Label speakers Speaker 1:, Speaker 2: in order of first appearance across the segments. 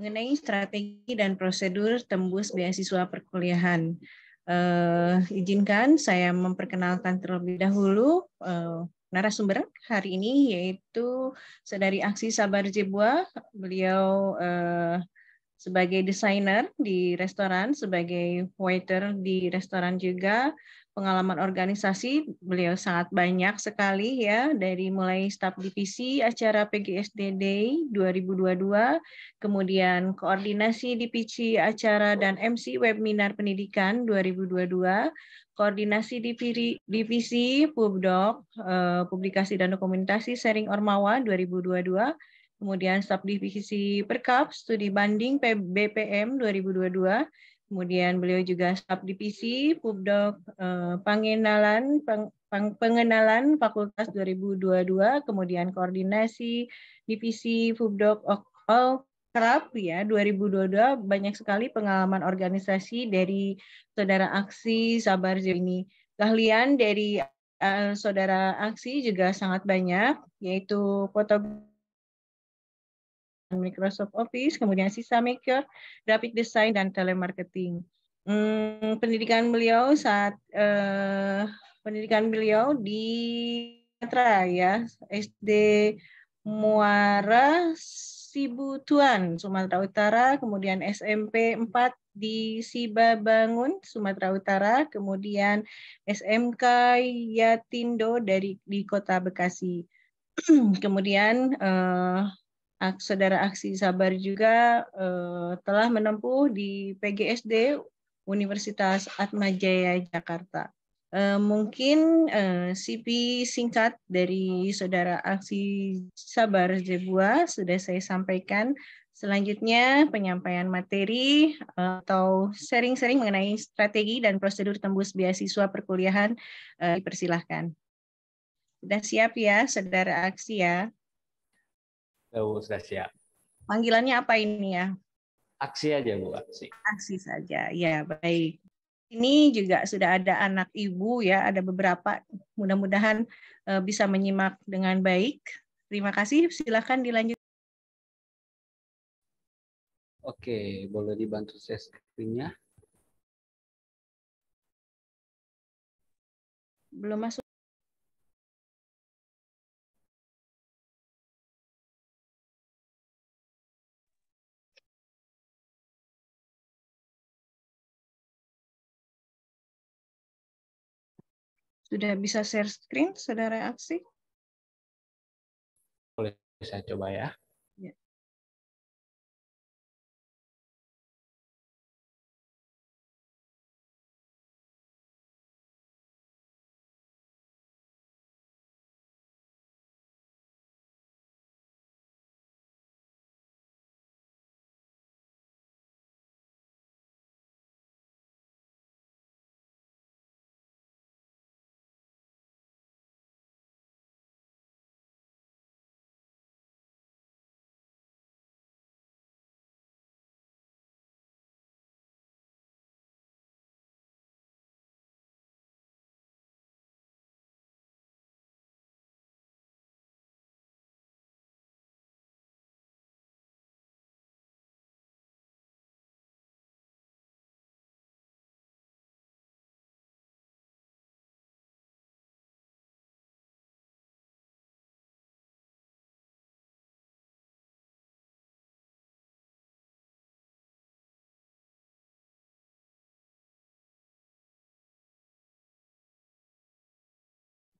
Speaker 1: mengenai strategi dan prosedur tembus beasiswa perkuliahan. Izinkan saya memperkenalkan terlebih dahulu narasumber hari ini, yaitu Saudari Aksi Sabar Jebua. Beliau sebagai desainer di restoran, sebagai waiter di restoran juga. Pengalaman organisasi beliau sangat banyak sekali ya, dari mulai staf divisi acara PGSD Day 2022, kemudian koordinasi divisi acara dan MC webinar pendidikan 2022, koordinasi divisi Pubdoc, publikasi dan dokumentasi sharing Ormawa 2022, kemudian staf divisi Perkap, studi banding BPM 2022, kemudian beliau juga staf divisi Pubdoc pengenalan Fakultas 2022, kemudian koordinasi divisi Pubdoc Krab ya 2022. Banyak sekali pengalaman organisasi dari Saudara Aksi Sabar ini. Keahlian dari Saudara Aksi juga sangat banyak, yaitu fotografi, Microsoft Office, kemudian Sisa Maker, graphic design, dan telemarketing. Pendidikan beliau di Matra ya, SD Muara Sibutuan, Sumatera Utara, kemudian SMP 4 di Sibabangun, Sumatera Utara, kemudian SMK Yatindo di Kota Bekasi. Kemudian Saudara Aksi Sabar juga telah menempuh di PGSD Universitas Atmajaya Jakarta. Mungkin CV singkat dari Saudara Aksi Sabar Jebua sudah saya sampaikan. Selanjutnya penyampaian materi atau sharing-sharing mengenai strategi dan prosedur tembus beasiswa perkuliahan dipersilahkan. Sudah siap ya, Saudara Aksi ya?
Speaker 2: Sudah siap.
Speaker 1: Panggilannya apa ini ya?
Speaker 2: Aksi aja Bu, Aksi.
Speaker 1: Aksi saja, ya baik. Ini juga sudah ada anak ibu ya, ada beberapa. Mudah-mudahan bisa menyimak dengan baik. Terima kasih, silakan dilanjut.
Speaker 2: Oke, boleh dibantu share screen-nya?
Speaker 1: Belum masuk. Sudah bisa share screen, Saudara Aksi?
Speaker 2: Boleh saya coba ya.
Speaker 1: Ya.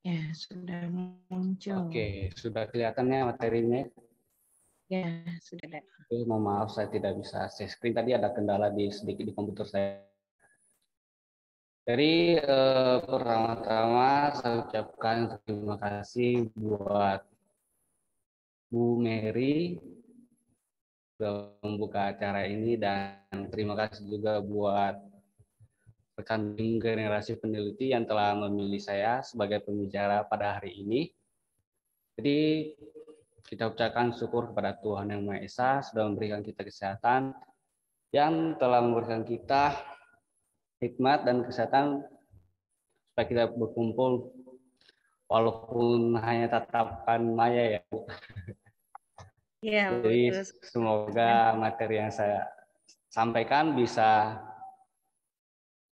Speaker 1: Ya, sudah muncul.
Speaker 2: Oke, sudah kelihatannya materinya?
Speaker 1: Ya, sudah ada.
Speaker 2: Oke, mohon maaf saya tidak bisa share screen. Tadi ada kendala sedikit di komputer saya. Jadi pertama-tama saya ucapkan terima kasih buat Bu Mary sudah membuka acara ini, dan terima kasih juga buat rekan generasi peneliti yang telah memilih saya sebagai pembicara pada hari ini. Jadi kita ucapkan syukur kepada Tuhan Yang Maha Esa sudah memberikan kita kesehatan, yang telah memberikan kita hikmat dan kesehatan supaya kita berkumpul walaupun hanya tatapan maya ya Bu.
Speaker 1: Iya,
Speaker 2: Jadi
Speaker 1: betul.
Speaker 2: semoga materi yang saya sampaikan bisa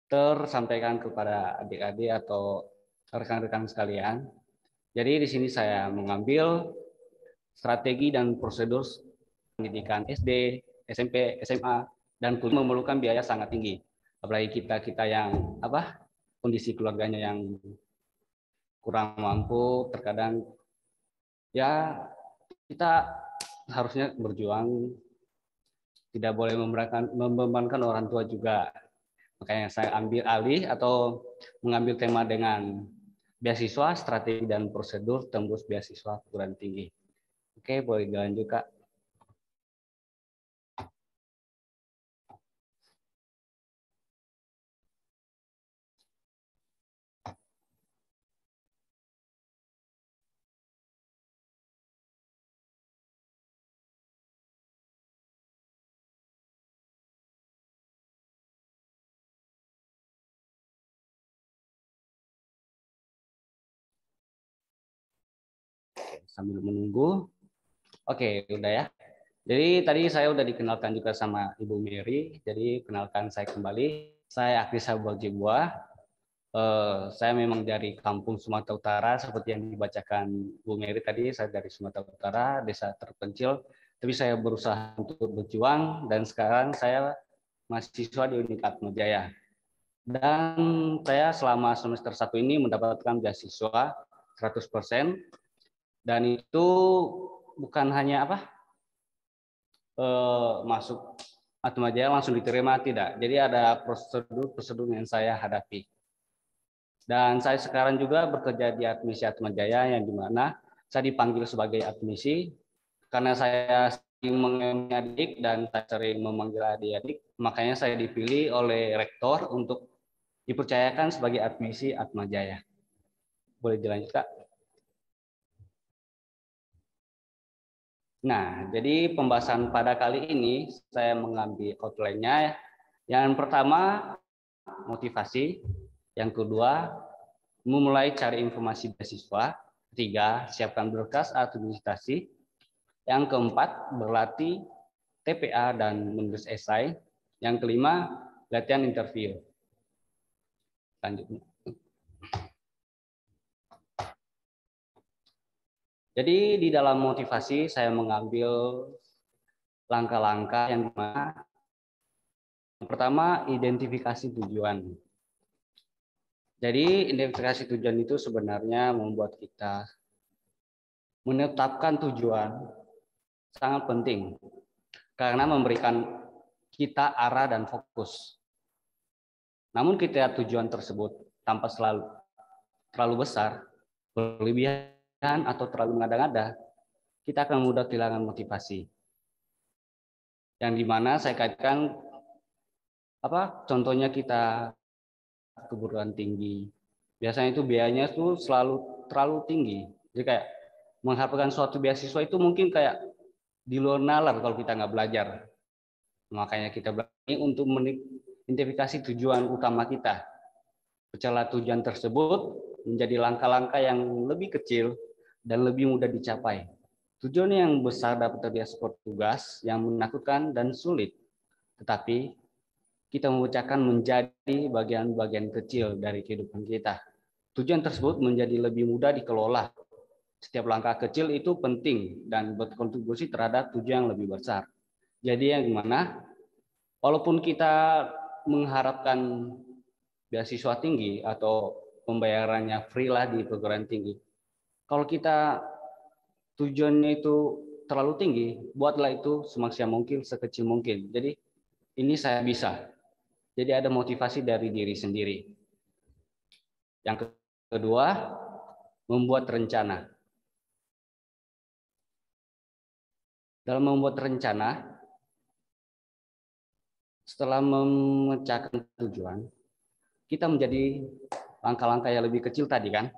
Speaker 2: tersampaikan kepada adik-adik atau rekan-rekan sekalian. Jadi di sini saya mengambil strategi dan prosedur pendidikan SD, SMP, SMA, dan kuliah memerlukan biaya sangat tinggi. Apalagi kita yang kondisi keluarganya yang kurang mampu, terkadang ya kita harusnya berjuang, tidak boleh membebankan orang tua juga. Makanya saya ambil alih atau mengambil tema dengan beasiswa, strategi dan prosedur tembus beasiswa perguruan tinggi. Oke, boleh dilanjut Kak. Sambil menunggu. Oke, udah ya. Jadi tadi saya udah dikenalkan juga sama Ibu Mary. Jadi kenalkan saya kembali. Saya Akrisa Buah. Saya memang dari kampung Sumatera Utara, seperti yang dibacakan Bu Mary tadi. Saya dari Sumatera Utara, desa terpencil. Tapi saya berusaha untuk berjuang dan sekarang saya mahasiswa di Unik Atma Jaya. Dan saya selama semester 1 ini mendapatkan beasiswa 100%. Dan itu bukan hanya masuk Atma Jaya langsung diterima, tidak. Jadi ada prosedur yang saya hadapi. Dan saya sekarang juga bekerja di admisi Atma Jaya yang dimana saya dipanggil sebagai admisi karena saya sering mengenai adik dan saya sering memanggil adik-adik, makanya saya dipilih oleh rektor untuk dipercayakan sebagai admisi Atma Jaya. Boleh dilanjut, Kak? Nah, jadi pembahasan pada kali ini saya mengambil outline-nya. Yang pertama, motivasi. Yang kedua, memulai cari informasi beasiswa. Ketiga, siapkan berkas administrasi. Yang keempat, berlatih TPA dan menulis esai. Yang kelima, latihan interview. Lanjut. Jadi di dalam motivasi saya mengambil langkah-langkah yang dimana yang pertama, identifikasi tujuan. Jadi identifikasi tujuan itu sebenarnya membuat kita menetapkan tujuan sangat penting karena memberikan kita arah dan fokus. Namun kita tujuan tersebut tanpa terlalu besar, berlebihan atau terlalu mengada-ngada, kita akan mudah kehilangan motivasi. Yang dimana saya kaitkan contohnya kita keguruan tinggi. Biasanya itu biayanya itu selalu terlalu tinggi. Jadi kayak mengharapkan suatu beasiswa itu mungkin kayak di luar nalar kalau kita nggak belajar. Makanya kita belajar untuk mengidentifikasi tujuan utama kita. Percayalah tujuan tersebut menjadi langkah-langkah yang lebih kecil dan lebih mudah dicapai. Tujuan yang besar dapat terlihat seperti tugas yang menakutkan dan sulit. Tetapi kita memecahkan menjadi bagian-bagian kecil dari kehidupan kita. Tujuan tersebut menjadi lebih mudah dikelola. Setiap langkah kecil itu penting dan berkontribusi terhadap tujuan yang lebih besar. Jadi yang dimana, walaupun kita mengharapkan beasiswa tinggi atau pembayarannya free lah di perguruan tinggi, kalau kita tujuannya itu terlalu tinggi, buatlah itu semaksimal mungkin, sekecil mungkin. Jadi ini saya bisa. Jadi ada motivasi dari diri sendiri. Yang kedua, membuat rencana. Dalam membuat rencana, setelah memecahkan tujuan, kita menjadi langkah-langkah yang lebih kecil tadi kan.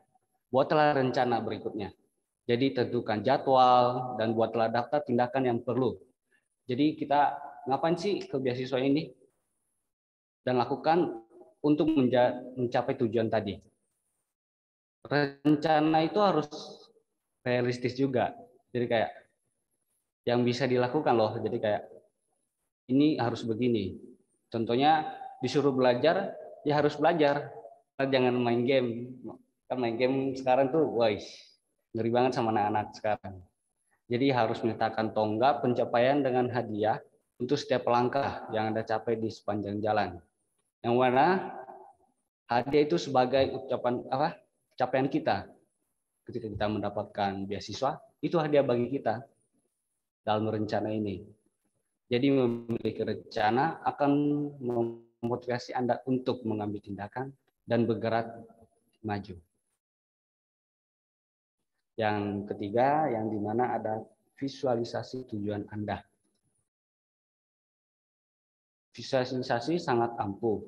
Speaker 2: Buatlah rencana berikutnya. Jadi tentukan jadwal dan buatlah daftar tindakan yang perlu. Jadi kita ngapain sih ke beasiswa ini? Dan lakukan untuk mencapai tujuan tadi. Rencana itu harus realistis juga. Jadi kayak yang bisa dilakukan loh. Jadi kayak ini harus begini. Contohnya disuruh belajar, ya harus belajar. Jangan main game. Kan main game sekarang tuh, wah, ngeri banget sama anak-anak sekarang. Jadi harus menyatakan tonggak pencapaian dengan hadiah untuk setiap langkah yang Anda capai di sepanjang jalan. Yang mana hadiah itu sebagai ucapan capaian kita. Ketika kita mendapatkan beasiswa, itu hadiah bagi kita dalam rencana ini. Jadi memiliki rencana akan memotivasi Anda untuk mengambil tindakan dan bergerak maju. Yang ketiga, yang dimana ada visualisasi tujuan Anda. Visualisasi sangat ampuh.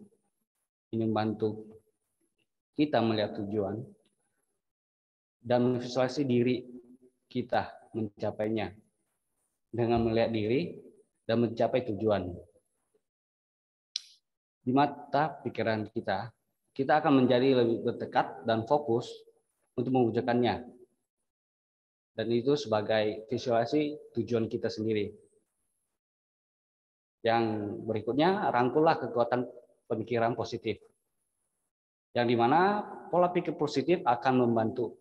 Speaker 2: Ini membantu kita melihat tujuan dan visualisasi diri kita mencapainya dengan melihat diri dan mencapai tujuan. Di mata pikiran kita, kita akan menjadi lebih bertekad dan fokus untuk mewujudkannya. Dan itu sebagai visualisasi tujuan kita sendiri. Yang berikutnya, rangkullah kekuatan pemikiran positif. Yang dimana pola pikir positif akan membantu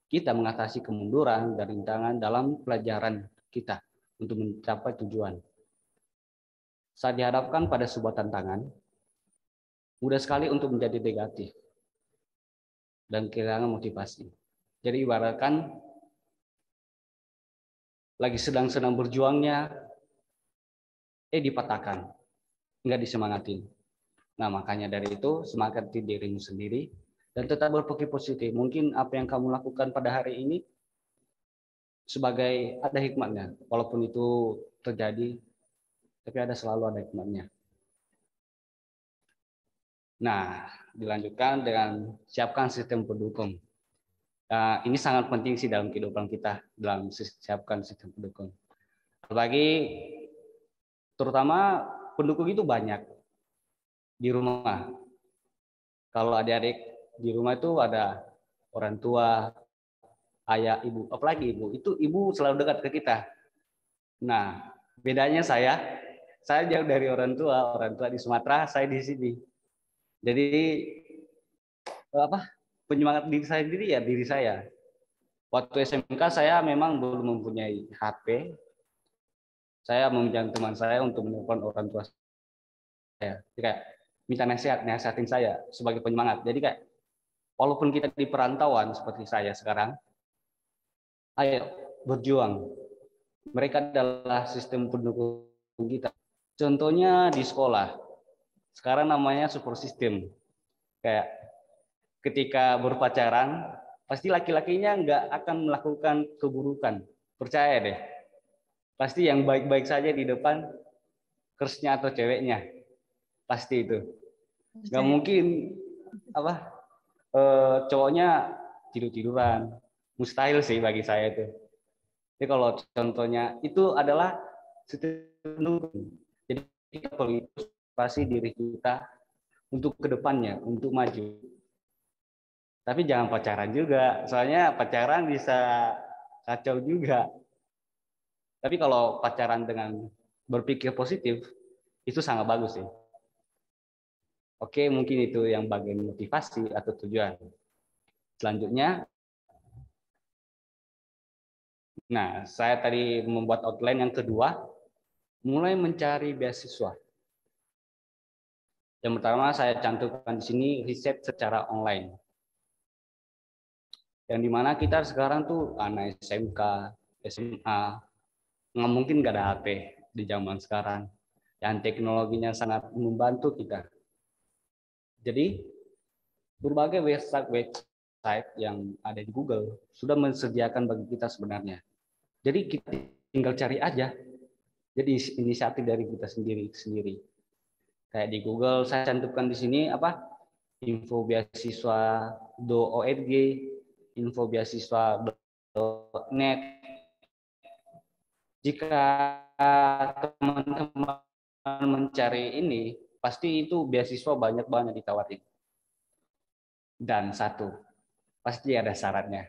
Speaker 2: kita mengatasi kemunduran dan rintangan dalam pelajaran kita untuk mencapai tujuan. Saat dihadapkan pada sebuah tantangan, mudah sekali untuk menjadi negatif dan kehilangan motivasi. Jadi ibaratkan lagi sedang-sedang berjuangnya, dipatahkan, nggak disemangatin. Nah, makanya dari itu, semangati dirimu sendiri dan tetap berpikir positif. Mungkin apa yang kamu lakukan pada hari ini sebagai ada hikmatnya. Walaupun itu terjadi, tapi selalu ada hikmatnya. Nah, dilanjutkan dengan siapkan sistem pendukung. Nah, ini sangat penting sih dalam kehidupan kita, dalam siapkan sistem pendukung. Apalagi terutama pendukung itu banyak di rumah. Kalau adik-adik di rumah itu ada orang tua, ayah, ibu, apalagi ibu. Itu ibu selalu dekat ke kita. Nah, bedanya saya jauh dari orang tua di Sumatera, saya di sini. Jadi penyemangat diri saya sendiri ya diri saya. Waktu SMK saya memang belum mempunyai HP. Saya meminjam teman saya untuk menelpon orang tua saya. Jadi kayak minta nasihatin saya sebagai penyemangat. Jadi kayak walaupun kita di perantauan seperti saya sekarang, ayo berjuang. Mereka adalah sistem pendukung kita. Contohnya di sekolah. Sekarang namanya support system. Kayak ketika berpacaran, pasti laki-lakinya nggak akan melakukan keburukan. Percaya deh. Pasti yang baik-baik saja di depan kersnya atau ceweknya. Pasti itu. Nggak mungkin cowoknya tidur-tiduran. Mustahil sih bagi saya itu. Jadi kalau contohnya itu adalah sistem. Jadi kita perlu motivasi diri kita untuk kedepannya, untuk maju. Tapi jangan pacaran juga, soalnya pacaran bisa kacau juga. Tapi kalau pacaran dengan berpikir positif, itu sangat bagus sih. Oke, mungkin itu yang bagian motivasi atau tujuan. Selanjutnya, nah saya tadi membuat outline yang kedua, mulai mencari beasiswa. Yang pertama saya cantumkan di sini riset secara online. Yang dimana kita sekarang tuh anak SMK, SMA, nggak mungkin nggak ada HP di zaman sekarang. Yang teknologinya sangat membantu kita. Jadi berbagai website yang ada di Google sudah menyediakan bagi kita sebenarnya. Jadi kita tinggal cari aja. Jadi inisiatif dari kita sendiri. Kayak di Google saya cantumkan di sini info beasiswa .org, info beasiswa.net. Jika teman-teman mencari ini, pasti itu beasiswa banyak banget ditawarin. Dan satu, pasti ada syaratnya.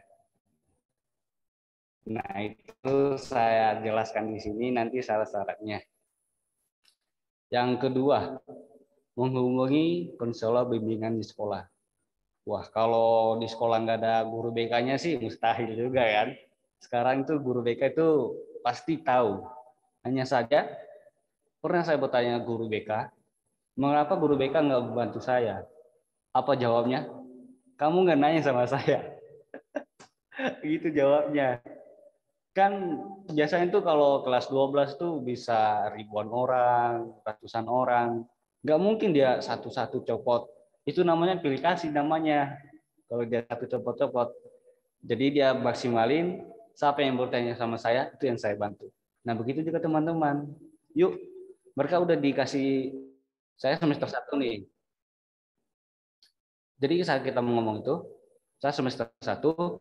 Speaker 2: Nah, itu saya jelaskan di sini nanti syarat-syaratnya. Yang kedua, menghubungi konselor bimbingan di sekolah. Wah, kalau di sekolah nggak ada guru BK-nya sih mustahil juga kan. Sekarang itu guru BK itu pasti tahu. Hanya saja, pernah saya bertanya guru BK, mengapa guru BK nggak membantu saya? Apa jawabnya? Kamu nggak nanya sama saya. Gitu jawabnya. Kan biasanya tuh kalau kelas 12 tuh bisa ribuan orang, ratusan orang. Nggak mungkin dia satu-satu copot. Itu namanya pilih kasih namanya. Kalau dia satu copot-copot. Jadi dia maksimalin, siapa yang bertanya sama saya, itu yang saya bantu. Nah begitu juga teman-teman. Yuk, mereka udah dikasih, saya semester 1 nih. Jadi saat kita ngomong itu, saya semester 1,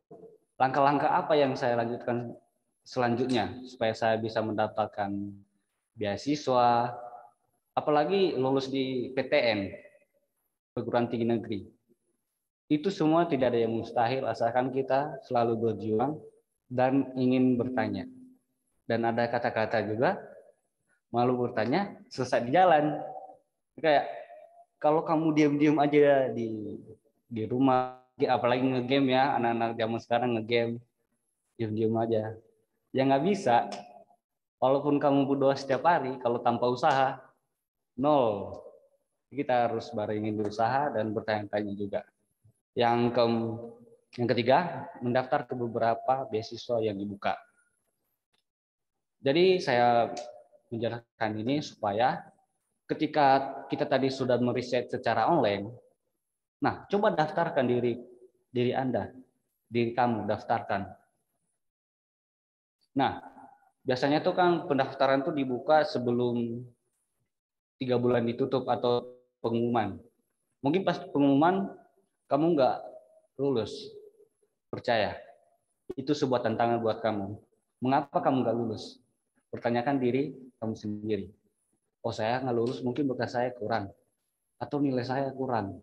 Speaker 2: langkah-langkah apa yang saya lanjutkan selanjutnya supaya saya bisa mendapatkan beasiswa, apalagi lulus di PTN, perguruan tinggi negeri. Itu semua tidak ada yang mustahil asalkan kita selalu berjuang dan ingin bertanya. Dan ada kata-kata juga, malu bertanya, selesai di jalan. Kayak kalau kamu diam-diam aja di rumah, apalagi ngegame ya, anak-anak zaman sekarang ngegame, diam-diam aja. Ya nggak bisa. Walaupun kamu berdoa setiap hari, kalau tanpa usaha, nol. Kita harus barengin berusaha dan bertanya-tanya juga. Yang ketiga, mendaftar ke beberapa beasiswa yang dibuka. Jadi saya menjelaskan ini supaya ketika kita tadi sudah meriset secara online, nah coba daftarkan diri Anda, diri kamu daftarkan. Nah, biasanya tuh kan pendaftaran tuh dibuka sebelum 3 bulan ditutup atau pengumuman. Mungkin pas pengumuman kamu nggak lulus, percaya. Itu sebuah tantangan buat kamu. Mengapa kamu nggak lulus? Pertanyakan diri kamu sendiri. Oh saya nggak lulus, mungkin berkas saya kurang. Atau nilai saya kurang.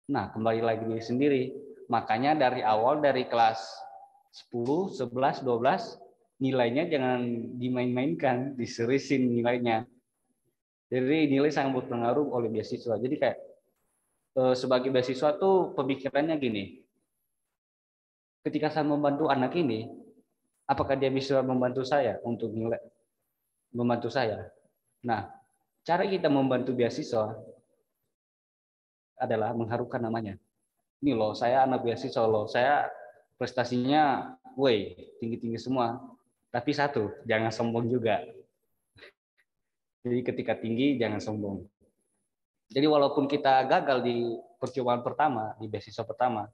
Speaker 2: Nah kembali lagi diri sendiri. Makanya dari awal, dari kelas 10, 11, 12, nilainya jangan dimain-mainkan, diserisin nilainya. Jadi nilai sangat berpengaruh oleh beasiswa. Jadi kayak sebagai beasiswa tuh pemikirannya gini. Ketika saya membantu anak ini, apakah dia bisa membantu saya untuk nilai membantu saya? Nah, cara kita membantu beasiswa adalah mengharukan namanya. Ini loh, saya anak beasiswa loh. Saya prestasinya, woi, tinggi-tinggi semua. Tapi satu, jangan sombong juga. Jadi ketika tinggi, jangan sombong. Jadi walaupun kita gagal di percobaan pertama, di beasiswa pertama,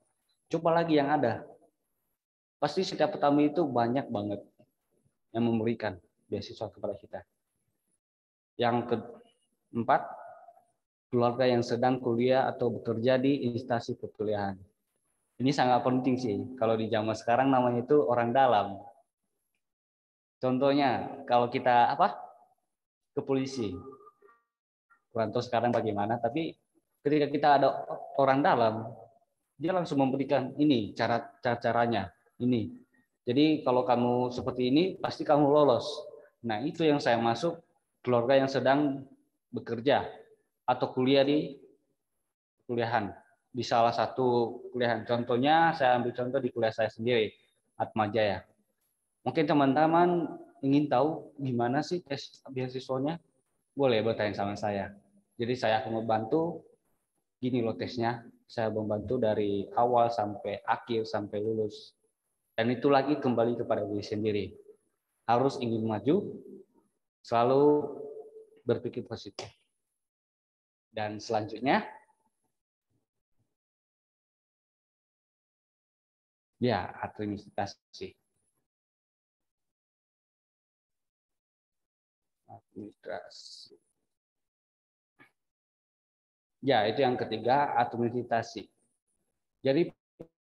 Speaker 2: coba lagi yang ada. Pasti setiap pertama itu banyak banget yang memberikan beasiswa kepada kita. Yang keempat, keluarga yang sedang kuliah atau bekerja di instansi perkuliahan. Ini sangat penting sih. Kalau di zaman sekarang namanya itu orang dalam. Contohnya, kalau kita ke polisi, kurang tahu sekarang bagaimana, tapi ketika kita ada orang dalam, dia langsung memberikan ini caranya ini. Jadi kalau kamu seperti ini pasti kamu lolos. Nah itu yang saya masuk keluarga yang sedang bekerja atau kuliah di kuliahan di salah satu kuliahan. Contohnya saya ambil contoh di kuliah saya sendiri, Atma Jaya. Mungkin teman-teman ingin tahu gimana sih tes beasiswanya? Boleh bertanya sama saya. Jadi saya akan membantu, gini loh tesnya, saya membantu dari awal sampai akhir, sampai lulus. Dan itu lagi kembali kepada diri sendiri. Harus ingin maju, selalu berpikir positif. Dan selanjutnya, ya administrasi. Administrasi. Ya, itu yang ketiga, administrasi. Jadi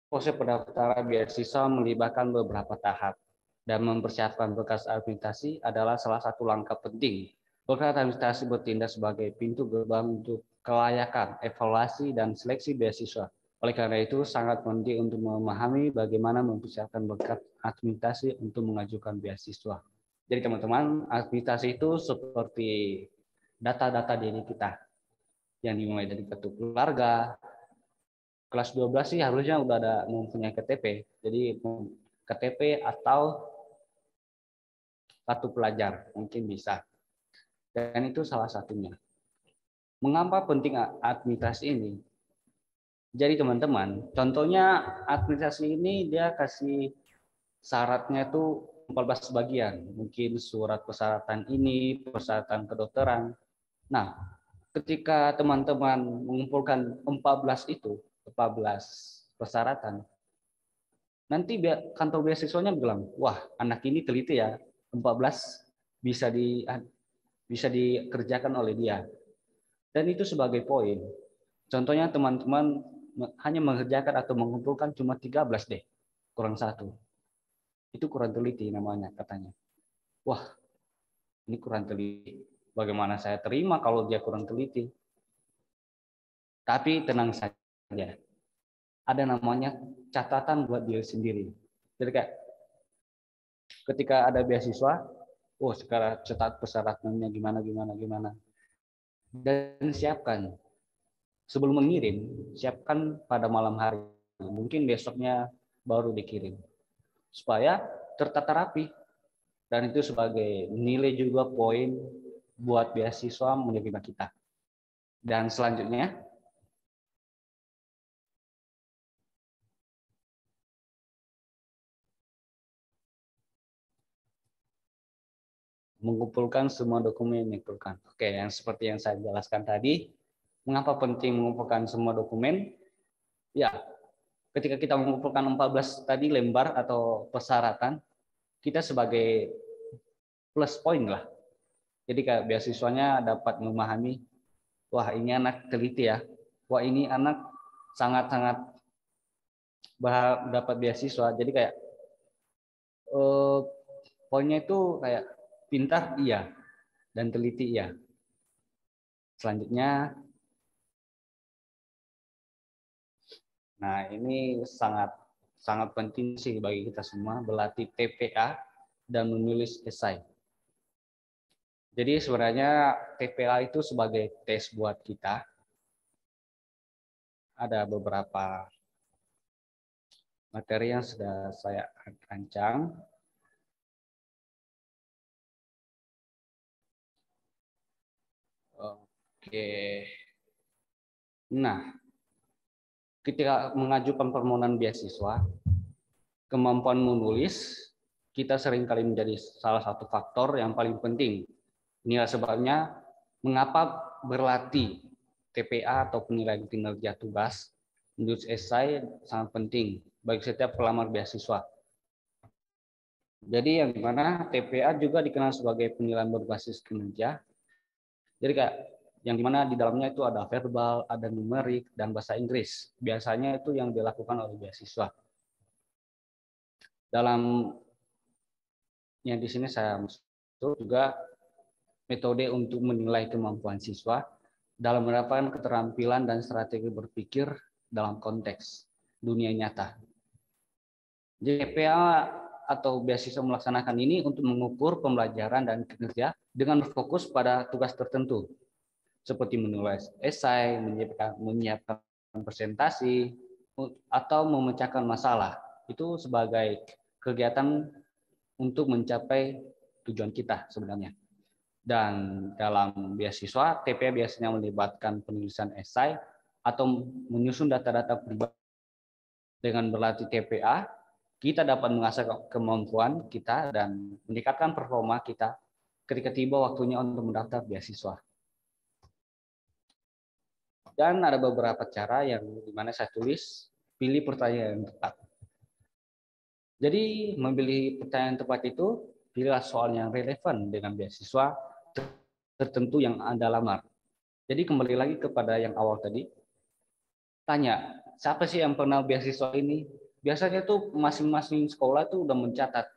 Speaker 2: proses pendaftaran beasiswa melibatkan beberapa tahap dan mempersiapkan berkas administrasi adalah salah satu langkah penting. Berkas administrasi bertindak sebagai pintu gerbang untuk kelayakan, evaluasi, dan seleksi beasiswa. Oleh karena itu, sangat penting untuk memahami bagaimana mempersiapkan berkas administrasi untuk mengajukan beasiswa. Jadi teman-teman, administrasi itu seperti data-data diri kita yang dimulai dari kartu keluarga. Kelas 12 sih harusnya udah ada mempunyai KTP. Jadi KTP atau kartu pelajar mungkin bisa. Dan itu salah satunya. Mengapa penting administrasi ini? Jadi teman-teman, contohnya administrasi ini dia kasih syaratnya itu 14 bagian. Mungkin surat persyaratan ini, persyaratan kedokteran. Nah, ketika teman-teman mengumpulkan 14 itu, 14 persyaratan, nanti kantor beasiswanya bilang, wah anak ini teliti ya, 14 bisa dikerjakan oleh dia. Dan itu sebagai poin. Contohnya teman-teman hanya mengerjakan atau mengumpulkan cuma 13 deh, kurang satu. Itu kurang teliti namanya katanya. Wah, ini kurang teliti. Bagaimana saya terima kalau dia kurang teliti? Tapi tenang saja. Ada namanya catatan buat diri sendiri. Jadi kayak ketika ada beasiswa, oh sekarang catat persyaratannya gimana. Dan siapkan. Sebelum mengirim, siapkan pada malam hari. Mungkin besoknya baru dikirim. Supaya tertata rapi. Dan itu sebagai nilai juga poin buat beasiswa menerima kita. Dan selanjutnya, mengumpulkan semua dokumen yang diperlukan. Oke, yang seperti yang saya jelaskan tadi, mengapa penting mengumpulkan semua dokumen? Ya, ketika kita mengumpulkan 14 tadi lembar atau persyaratan, kita sebagai plus point lah. Jadi kayak beasiswanya dapat memahami, wah ini anak teliti ya, wah ini anak sangat-sangat dapat beasiswa. Jadi kayak poinnya itu kayak pintar iya dan teliti iya. Selanjutnya, nah ini sangat penting sih bagi kita semua, berlatih TPA dan menulis esai. Jadi sebenarnya TPA itu sebagai tes buat kita. Ada beberapa materi yang sudah saya rancang. Oke. Nah, ketika mengajukan permohonan beasiswa, kemampuan menulis kita seringkali menjadi salah satu faktor yang paling penting. Inilah sebabnya mengapa berlatih TPA atau penilaian kinerja tugas menulis esai sangat penting bagi setiap pelamar beasiswa. Jadi yang dimana TPA juga dikenal sebagai penilaian berbasis kinerja. Jadi kayak yang dimana di dalamnya itu ada verbal, ada numerik, dan bahasa Inggris. Biasanya itu yang dilakukan oleh beasiswa. Dalam yang di sini saya maksud juga metode untuk menilai kemampuan siswa dalam menerapkan keterampilan dan strategi berpikir dalam konteks dunia nyata. JPA atau beasiswa melaksanakan ini untuk mengukur pembelajaran dan kinerja dengan fokus pada tugas tertentu, seperti menulis esai, menyiapkan presentasi, atau memecahkan masalah. Itu sebagai kegiatan untuk mencapai tujuan kita sebenarnya. Dan dalam beasiswa, TPA biasanya melibatkan penulisan esai atau menyusun data-data pribadi. Dengan berlatih TPA, kita dapat mengasah kemampuan kita dan meningkatkan performa kita ketika tiba waktunya untuk mendaftar beasiswa. Dan ada beberapa cara yang dimana saya tulis, pilih pertanyaan yang tepat. Jadi memilih pertanyaan tepat itu, pilihlah soal yang relevan dengan beasiswa tertentu yang Anda lamar. Jadi kembali lagi kepada yang awal tadi, tanya, siapa sih yang pernah beasiswa ini? Biasanya tuh masing-masing sekolah tuh udah mencatat.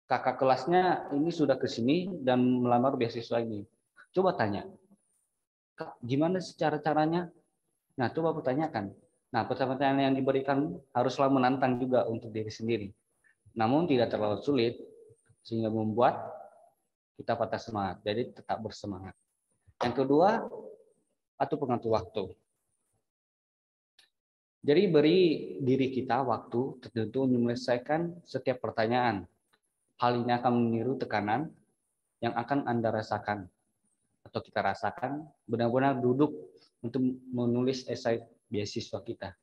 Speaker 2: Kakak kelasnya ini sudah ke sini dan melamar beasiswa ini. Coba tanya, Kak, gimana sih cara-caranya? Nah, coba pertanyakan. Nah, pertanyaan yang diberikan haruslah menantang juga untuk diri sendiri. Namun tidak terlalu sulit, sehingga membuat kita patah semangat. Jadi tetap bersemangat. Yang kedua, atur pengatur waktu. Jadi beri diri kita waktu tertentu untuk menyelesaikan setiap pertanyaan. Hal ini akan meniru tekanan yang akan Anda rasakan atau kita rasakan benar-benar duduk untuk menulis esai beasiswa kita.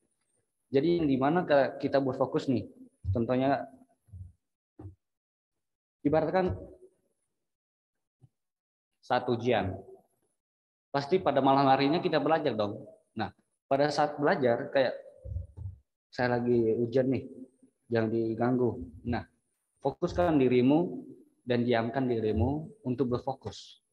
Speaker 2: Jadi yang dimana kita berfokus nih, contohnya ibaratkan saat ujian, pasti pada malam harinya kita belajar dong. Nah, pada saat belajar kayak saya lagi ujian nih, jangan diganggu. Nah, fokuskan dirimu dan diamkan dirimu untuk berfokus.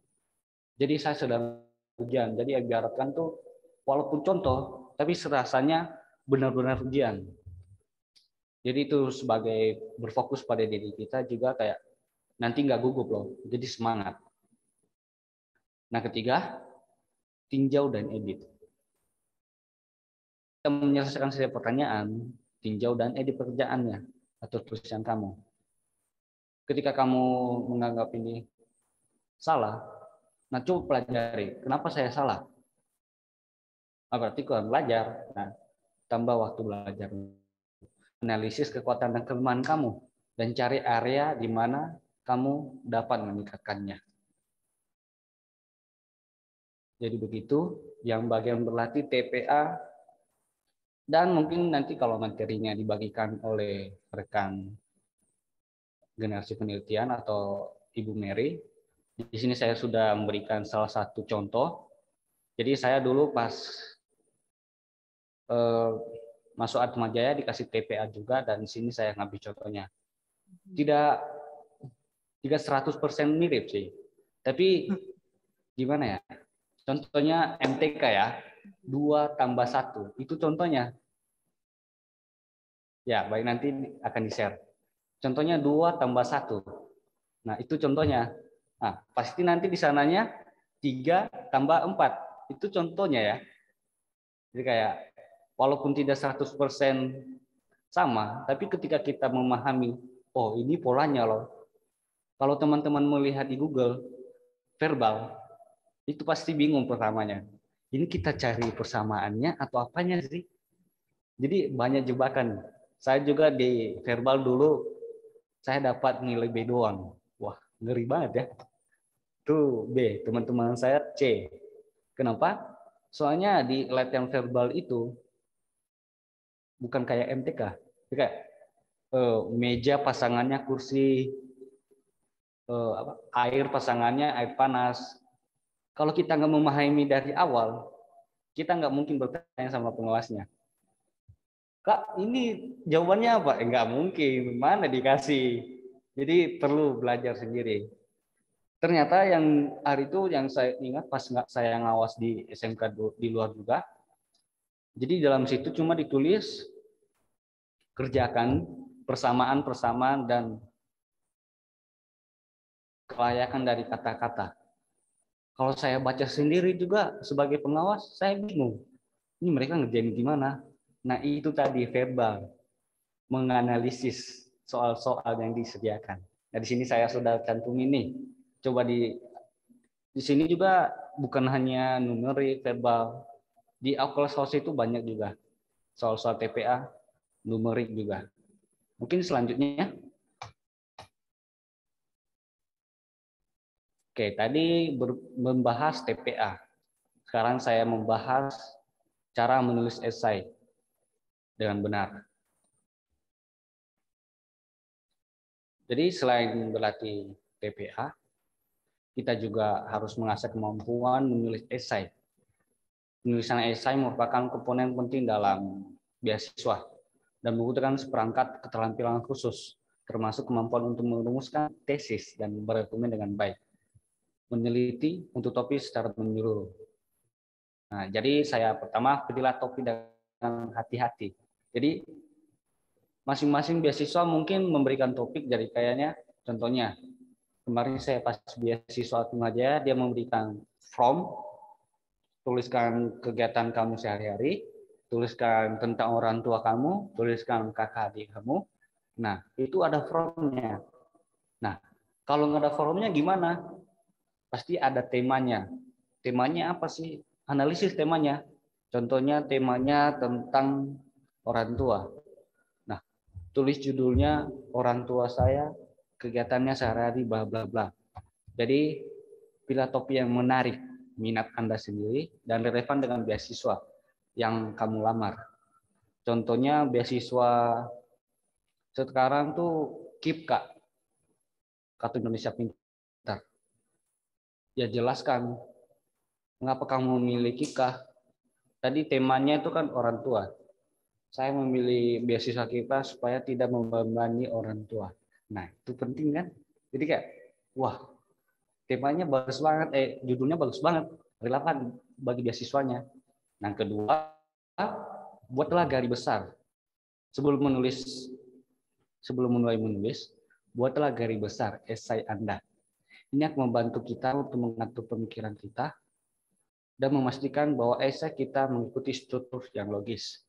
Speaker 2: Jadi saya sedang ujian, jadi ibaratkan tuh walaupun contoh, tapi serasanya benar-benar ujian. Jadi itu sebagai berfokus pada diri kita juga kayak nanti nggak gugup loh, jadi semangat. Nah ketiga, tinjau dan edit. Kita menyelesaikan setiap pertanyaan, tinjau dan edit pekerjaannya atau tulisan kamu. Ketika kamu menganggap ini salah, nah coba pelajari, kenapa saya salah? Nah, berarti kurang belajar. Nah, tambah waktu belajar. Analisis kekuatan dan kelemahan kamu dan cari area di mana kamu dapat meningkatkannya. Jadi begitu, yang bagian berlatih TPA dan mungkin nanti kalau materinya dibagikan oleh rekan generasi penelitian atau Ibu Mary, di sini saya sudah memberikan salah satu contoh. Jadi saya dulu pas masuk Atmajaya dikasih TPA juga dan di sini saya ngambil contohnya. Tidak 100% mirip sih. Tapi gimana ya? Contohnya MTK ya, 2 tambah 1. Itu contohnya. Ya, baik nanti akan di-share. Contohnya 2 tambah 1. Nah, itu contohnya. Nah, pasti nanti di sananya 3 tambah 4. Itu contohnya ya. Jadi kayak walaupun tidak 100% sama, tapi ketika kita memahami, oh ini polanya loh. Kalau teman-teman melihat di Google, verbal, itu pasti bingung pertamanya. Ini kita cari persamaannya atau apanya sih? Jadi banyak jebakan. Saya juga di verbal dulu, saya dapat nilai B doang. Wah, ngeri banget ya. Tuh B, teman-teman saya C. Kenapa? Soalnya di latihan verbal itu bukan kayak MTK. Kayak meja pasangannya kursi, air pasangannya air panas. Kalau kita nggak memahami dari awal, kita nggak mungkin bertanya sama pengawasnya. Kak, ini jawabannya apa? Nggak mungkin, mana dikasih. Jadi perlu belajar sendiri. Ternyata yang hari itu yang saya ingat pas saya ngawas di SMK di luar juga. Jadi dalam situ cuma ditulis kerjakan persamaan dan kelayakan dari kata-kata. Kalau saya baca sendiri juga sebagai pengawas, saya bingung. Ini mereka ngerjain gimana? Nah itu tadi verbal, menganalisis soal-soal yang disediakan. Nah di sini saya sudah cantum ini. Coba di sini juga bukan hanya numerik, verbal. Di Oculus House itu banyak juga soal-soal TPA, numerik juga. Mungkin selanjutnya. Oke, tadi membahas TPA. Sekarang saya membahas cara menulis esai dengan benar. Jadi selain berlatih TPA, kita juga harus mengasah kemampuan menulis esai. Penulisan esai merupakan komponen penting dalam beasiswa dan membutuhkan seperangkat keterampilan khusus, termasuk kemampuan untuk merumuskan tesis dan berargumen dengan baik, meneliti untuk topik secara menyeluruh. Nah, jadi saya pertama pilihlah topik dengan hati-hati. Jadi masing-masing beasiswa mungkin memberikan topik dari kayaknya, contohnya kemarin saya pas beasiswa Atmajaya dia memberikan form tuliskan kegiatan kamu sehari-hari. tuliskan tentang orang tua kamu, tuliskan kakak adik kamu. Nah, itu ada formnya. Nah, kalau nggak ada formnya gimana? Pasti ada temanya. Temanya apa sih? Analisis temanya. Contohnya temanya tentang orang tua. Nah, tulis judulnya orang tua saya, kegiatannya sehari-hari, bla bla bla. Jadi, pilih topik yang menarik minat Anda sendiri dan relevan dengan beasiswa yang kamu lamar. Contohnya beasiswa sekarang tuh KIPKA, Kartu Indonesia Pintar. Ya jelaskan mengapa kamu memilih KIPKA. Tadi temanya itu kan orang tua. Saya memilih beasiswa KIPKA supaya tidak membebani orang tua. Nah, itu penting kan? Jadi kayak, wah, temanya bagus banget, judulnya bagus banget, relevan bagi beasiswanya. Nah, kedua, buatlah garis besar. Sebelum mulai menulis, buatlah garis besar esai Anda. Ini akan membantu kita untuk mengatur pemikiran kita dan memastikan bahwa esai kita mengikuti struktur yang logis.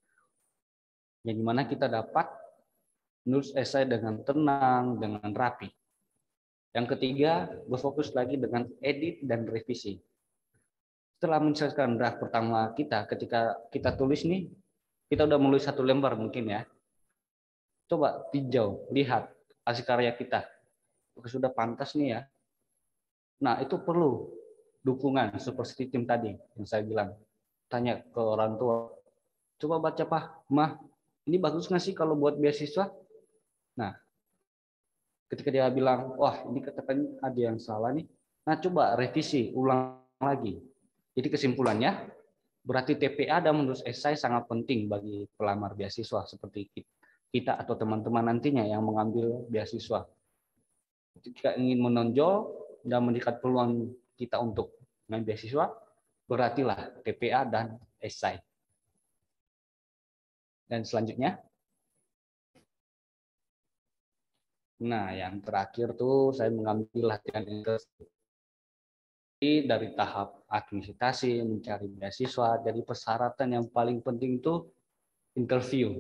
Speaker 2: Yang dimana kita dapat menulis esai dengan tenang, dengan rapi. Yang ketiga, berfokus lagi dengan edit dan revisi. Setelah menyelesaikan draft pertama kita, ketika kita tulis nih, kita udah menulis 1 lembar mungkin ya. Coba tinjau, lihat hasil karya kita. Sudah pantas nih ya. Nah, itu perlu dukungan seperti tim tadi yang saya bilang. Tanya ke orang tua. Coba baca, Pak, Mah, ini bagus nggak sih kalau buat beasiswa? Nah, ketika dia bilang, wah ini katakan ada yang salah nih. Nah, coba revisi, ulang lagi. Jadi kesimpulannya, berarti TPA dan menulis esai sangat penting bagi pelamar beasiswa seperti kita atau teman-teman nantinya yang mengambil beasiswa. Jika ingin menonjol dan meningkat peluang kita untuk mengambil beasiswa, berartilah TPA dan esai. Dan selanjutnya, nah yang terakhir tuh saya mengambil latihan intensif dari tahap administrasi, mencari beasiswa. Jadi persyaratan yang paling penting itu interview.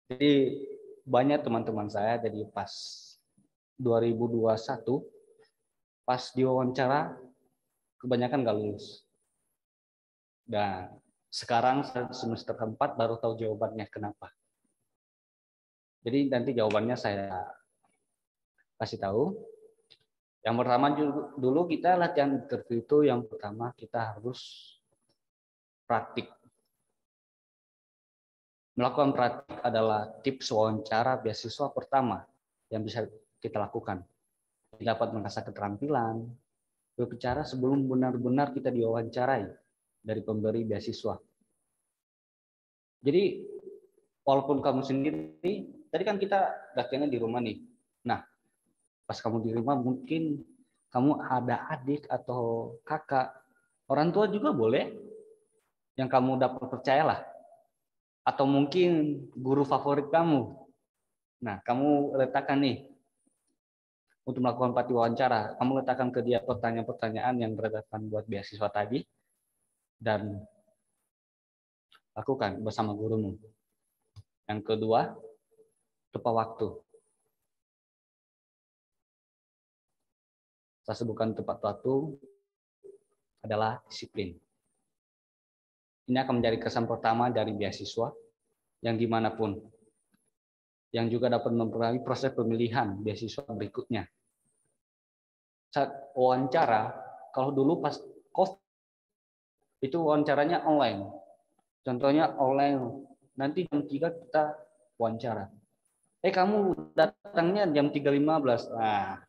Speaker 2: Jadi banyak teman-teman saya dari pas 2021 pas diwawancara kebanyakan nggak lulus. Dan sekarang semester keempat baru tahu jawabannya kenapa. Jadi nanti jawabannya saya kasih tahu. Yang pertama dulu kita latihan interview itu yang pertama kita harus praktik. Melakukan praktik adalah tips wawancara beasiswa pertama yang bisa kita lakukan. Dapat mengasah keterampilan berbicara sebelum benar-benar kita diwawancarai dari pemberi beasiswa. Jadi walaupun kamu sendiri, tadi kan kita latihannya di rumah nih. Nah, pas kamu di rumah mungkin kamu ada adik atau kakak, orang tua juga boleh yang kamu dapat percayalah. Atau mungkin guru favorit kamu. Nah, kamu letakkan nih untuk melakukan praktik wawancara, kamu letakkan ke dia pertanyaan-pertanyaan yang relevan buat beasiswa tadi dan lakukan bersama gurumu. Yang kedua, tepat waktu. Saya sebutkan tepat waktu adalah disiplin. Ini akan menjadi kesan pertama dari beasiswa yang dimanapun, yang juga dapat mempengaruhi proses pemilihan beasiswa berikutnya. Saat wawancara, kalau dulu pas COVID, itu wawancaranya online. Contohnya online, nanti jam 3 kita wawancara. Kamu datangnya jam 3.15. Nah,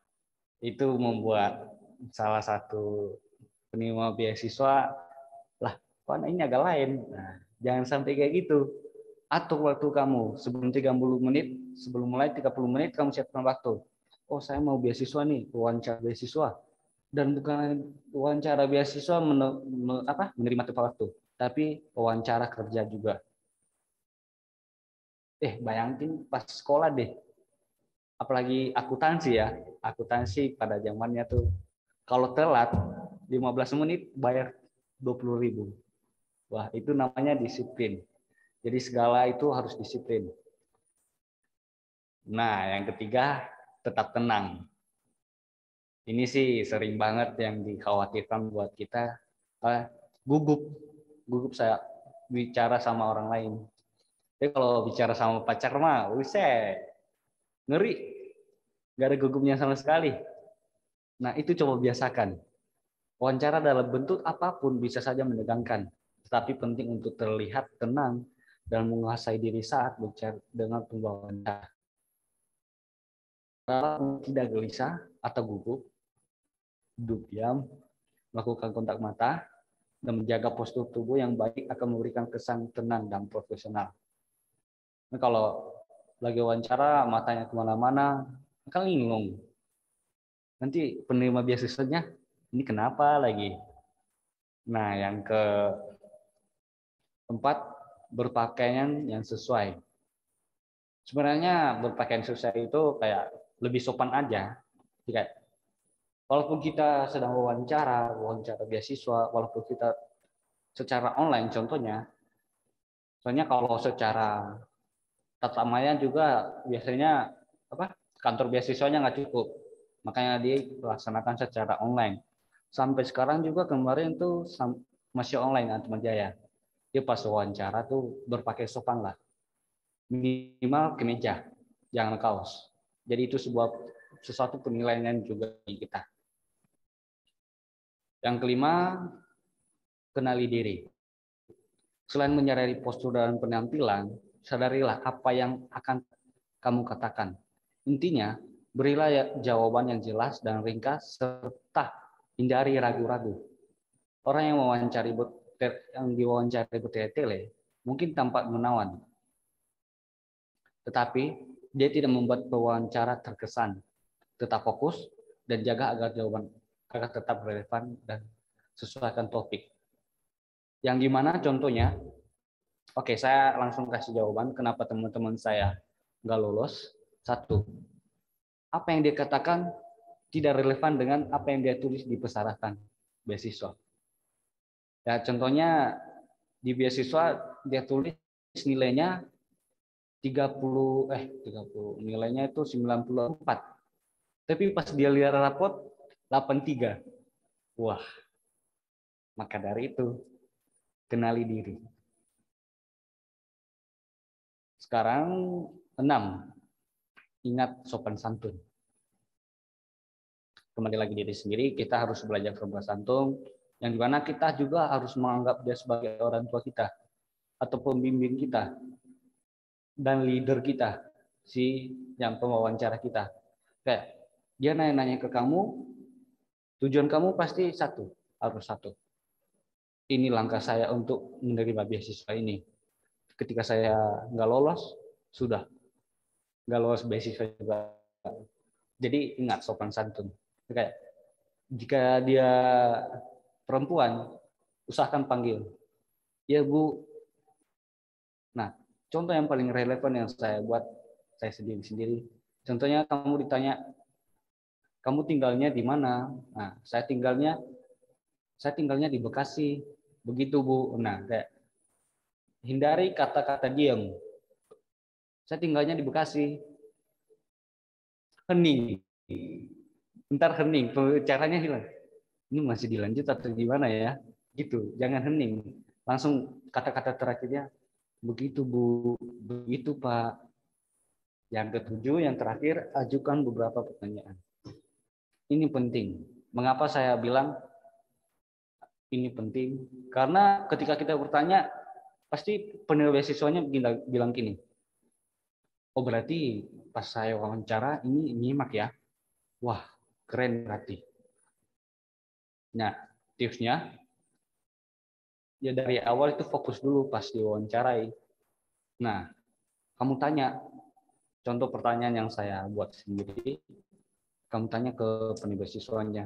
Speaker 2: itu membuat salah satu penerima beasiswa, lah, kok ini agak lain. Nah, jangan sampai kayak gitu. Atur waktu kamu sebelum 30 menit, sebelum mulai 30 menit kamu siapkan waktu. Oh, saya mau beasiswa nih, wawancara beasiswa. Dan bukan wawancara beasiswa menerima tepat waktu, tapi wawancara kerja juga. Bayangin pas sekolah deh. Apalagi akuntansi ya. Akuntansi pada zamannya tuh kalau telat 15 menit bayar 20.000. Wah, itu namanya disiplin. Jadi segala itu harus disiplin. Nah, yang ketiga, tetap tenang. Ini sih sering banget yang dikhawatirkan buat kita, gugup saya bicara sama orang lain. Tapi kalau bicara sama pacar mah, usai ngeri, nggak ada gugupnya sama sekali. Nah, itu coba biasakan. Wawancara dalam bentuk apapun bisa saja menegangkan, tetapi penting untuk terlihat tenang dan menguasai diri saat bicara dengan pembawa wawancara. Kalau tidak gelisah atau gugup, duduk diam, melakukan kontak mata, dan menjaga postur tubuh yang baik akan memberikan kesan tenang dan profesional. Nah, kalau lagi wawancara, matanya kemana-mana, kan linglung. Nanti penerima beasiswanya, ini kenapa lagi? Nah, yang keempat, berpakaian yang sesuai. Sebenarnya berpakaian sesuai itu kayak lebih sopan aja. Kayak walaupun kita sedang wawancara beasiswa, walaupun kita secara online contohnya, soalnya kalau secara tatap maya juga biasanya kantor beasiswanya nggak cukup, makanya dilaksanakan secara online. Sampai sekarang juga kemarin tuh masih online Atmajaya. Dia pas wawancara tuh berpakaian sopan lah, minimal kemeja, jangan kaos. Jadi itu sesuatu penilaian juga bagi kita. Yang kelima, kenali diri. Selain menyadari postur dan penampilan, sadarilah apa yang akan kamu katakan. Intinya, berilah jawaban yang jelas dan ringkas serta hindari ragu-ragu. Orang yang diwawancari bertele-tele mungkin tampak menawan, tetapi dia tidak membuat pewawancara terkesan. Tetap fokus dan jaga agar jawaban agar tetap relevan dan sesuaikan topik. Yang dimana contohnya, oke, saya langsung kasih jawaban kenapa teman-teman saya nggak lolos. Satu, apa yang dia katakan tidak relevan dengan apa yang dia tulis di persyaratan beasiswa. Ya, contohnya di beasiswa dia tulis nilainya 30 nilainya itu 94. Tapi pas dia lihat rapot 83. Wah, maka dari itu kenali diri. Sekarang 6. Ingat sopan santun. Kembali lagi diri sendiri, kita harus belajar sopan santun, yang dimana kita juga harus menganggap dia sebagai orang tua kita atau pembimbing kita dan leader kita, si yang pewawancara kita. Kayak dia nanya-nanya ke kamu, tujuan kamu pasti harus satu. Ini langkah saya untuk menerima beasiswa ini. Ketika saya nggak lolos, sudah nggak lolos beasiswa juga. Jadi ingat sopan santun. Kayak jika dia perempuan, usahakan panggil, ya Bu. Nah, contoh yang paling relevan yang saya buat saya sendiri. Contohnya kamu ditanya, kamu tinggalnya di mana? Nah, saya tinggalnya di Bekasi. Begitu Bu. Nah, kayak hindari kata-kata diam. Saya tinggalnya di Bekasi. Hening. Ntar hening, caranya hilang. Ini masih dilanjut atau gimana ya? Gitu, jangan hening. Langsung kata-kata terakhirnya, begitu Bu, begitu Pak. Yang ketujuh, yang terakhir, ajukan beberapa pertanyaan. Ini penting. Mengapa saya bilang ini penting? Karena ketika kita bertanya, pasti penerima beasiswanya bilang gini, oh berarti pas saya wawancara ini nyimak ya. Wah, keren berarti. Nah, tipsnya, ya dari awal itu fokus dulu pas diwawancarai. Nah, kamu tanya, contoh pertanyaan yang saya buat sendiri, kamu tanya ke penerima beasiswanya,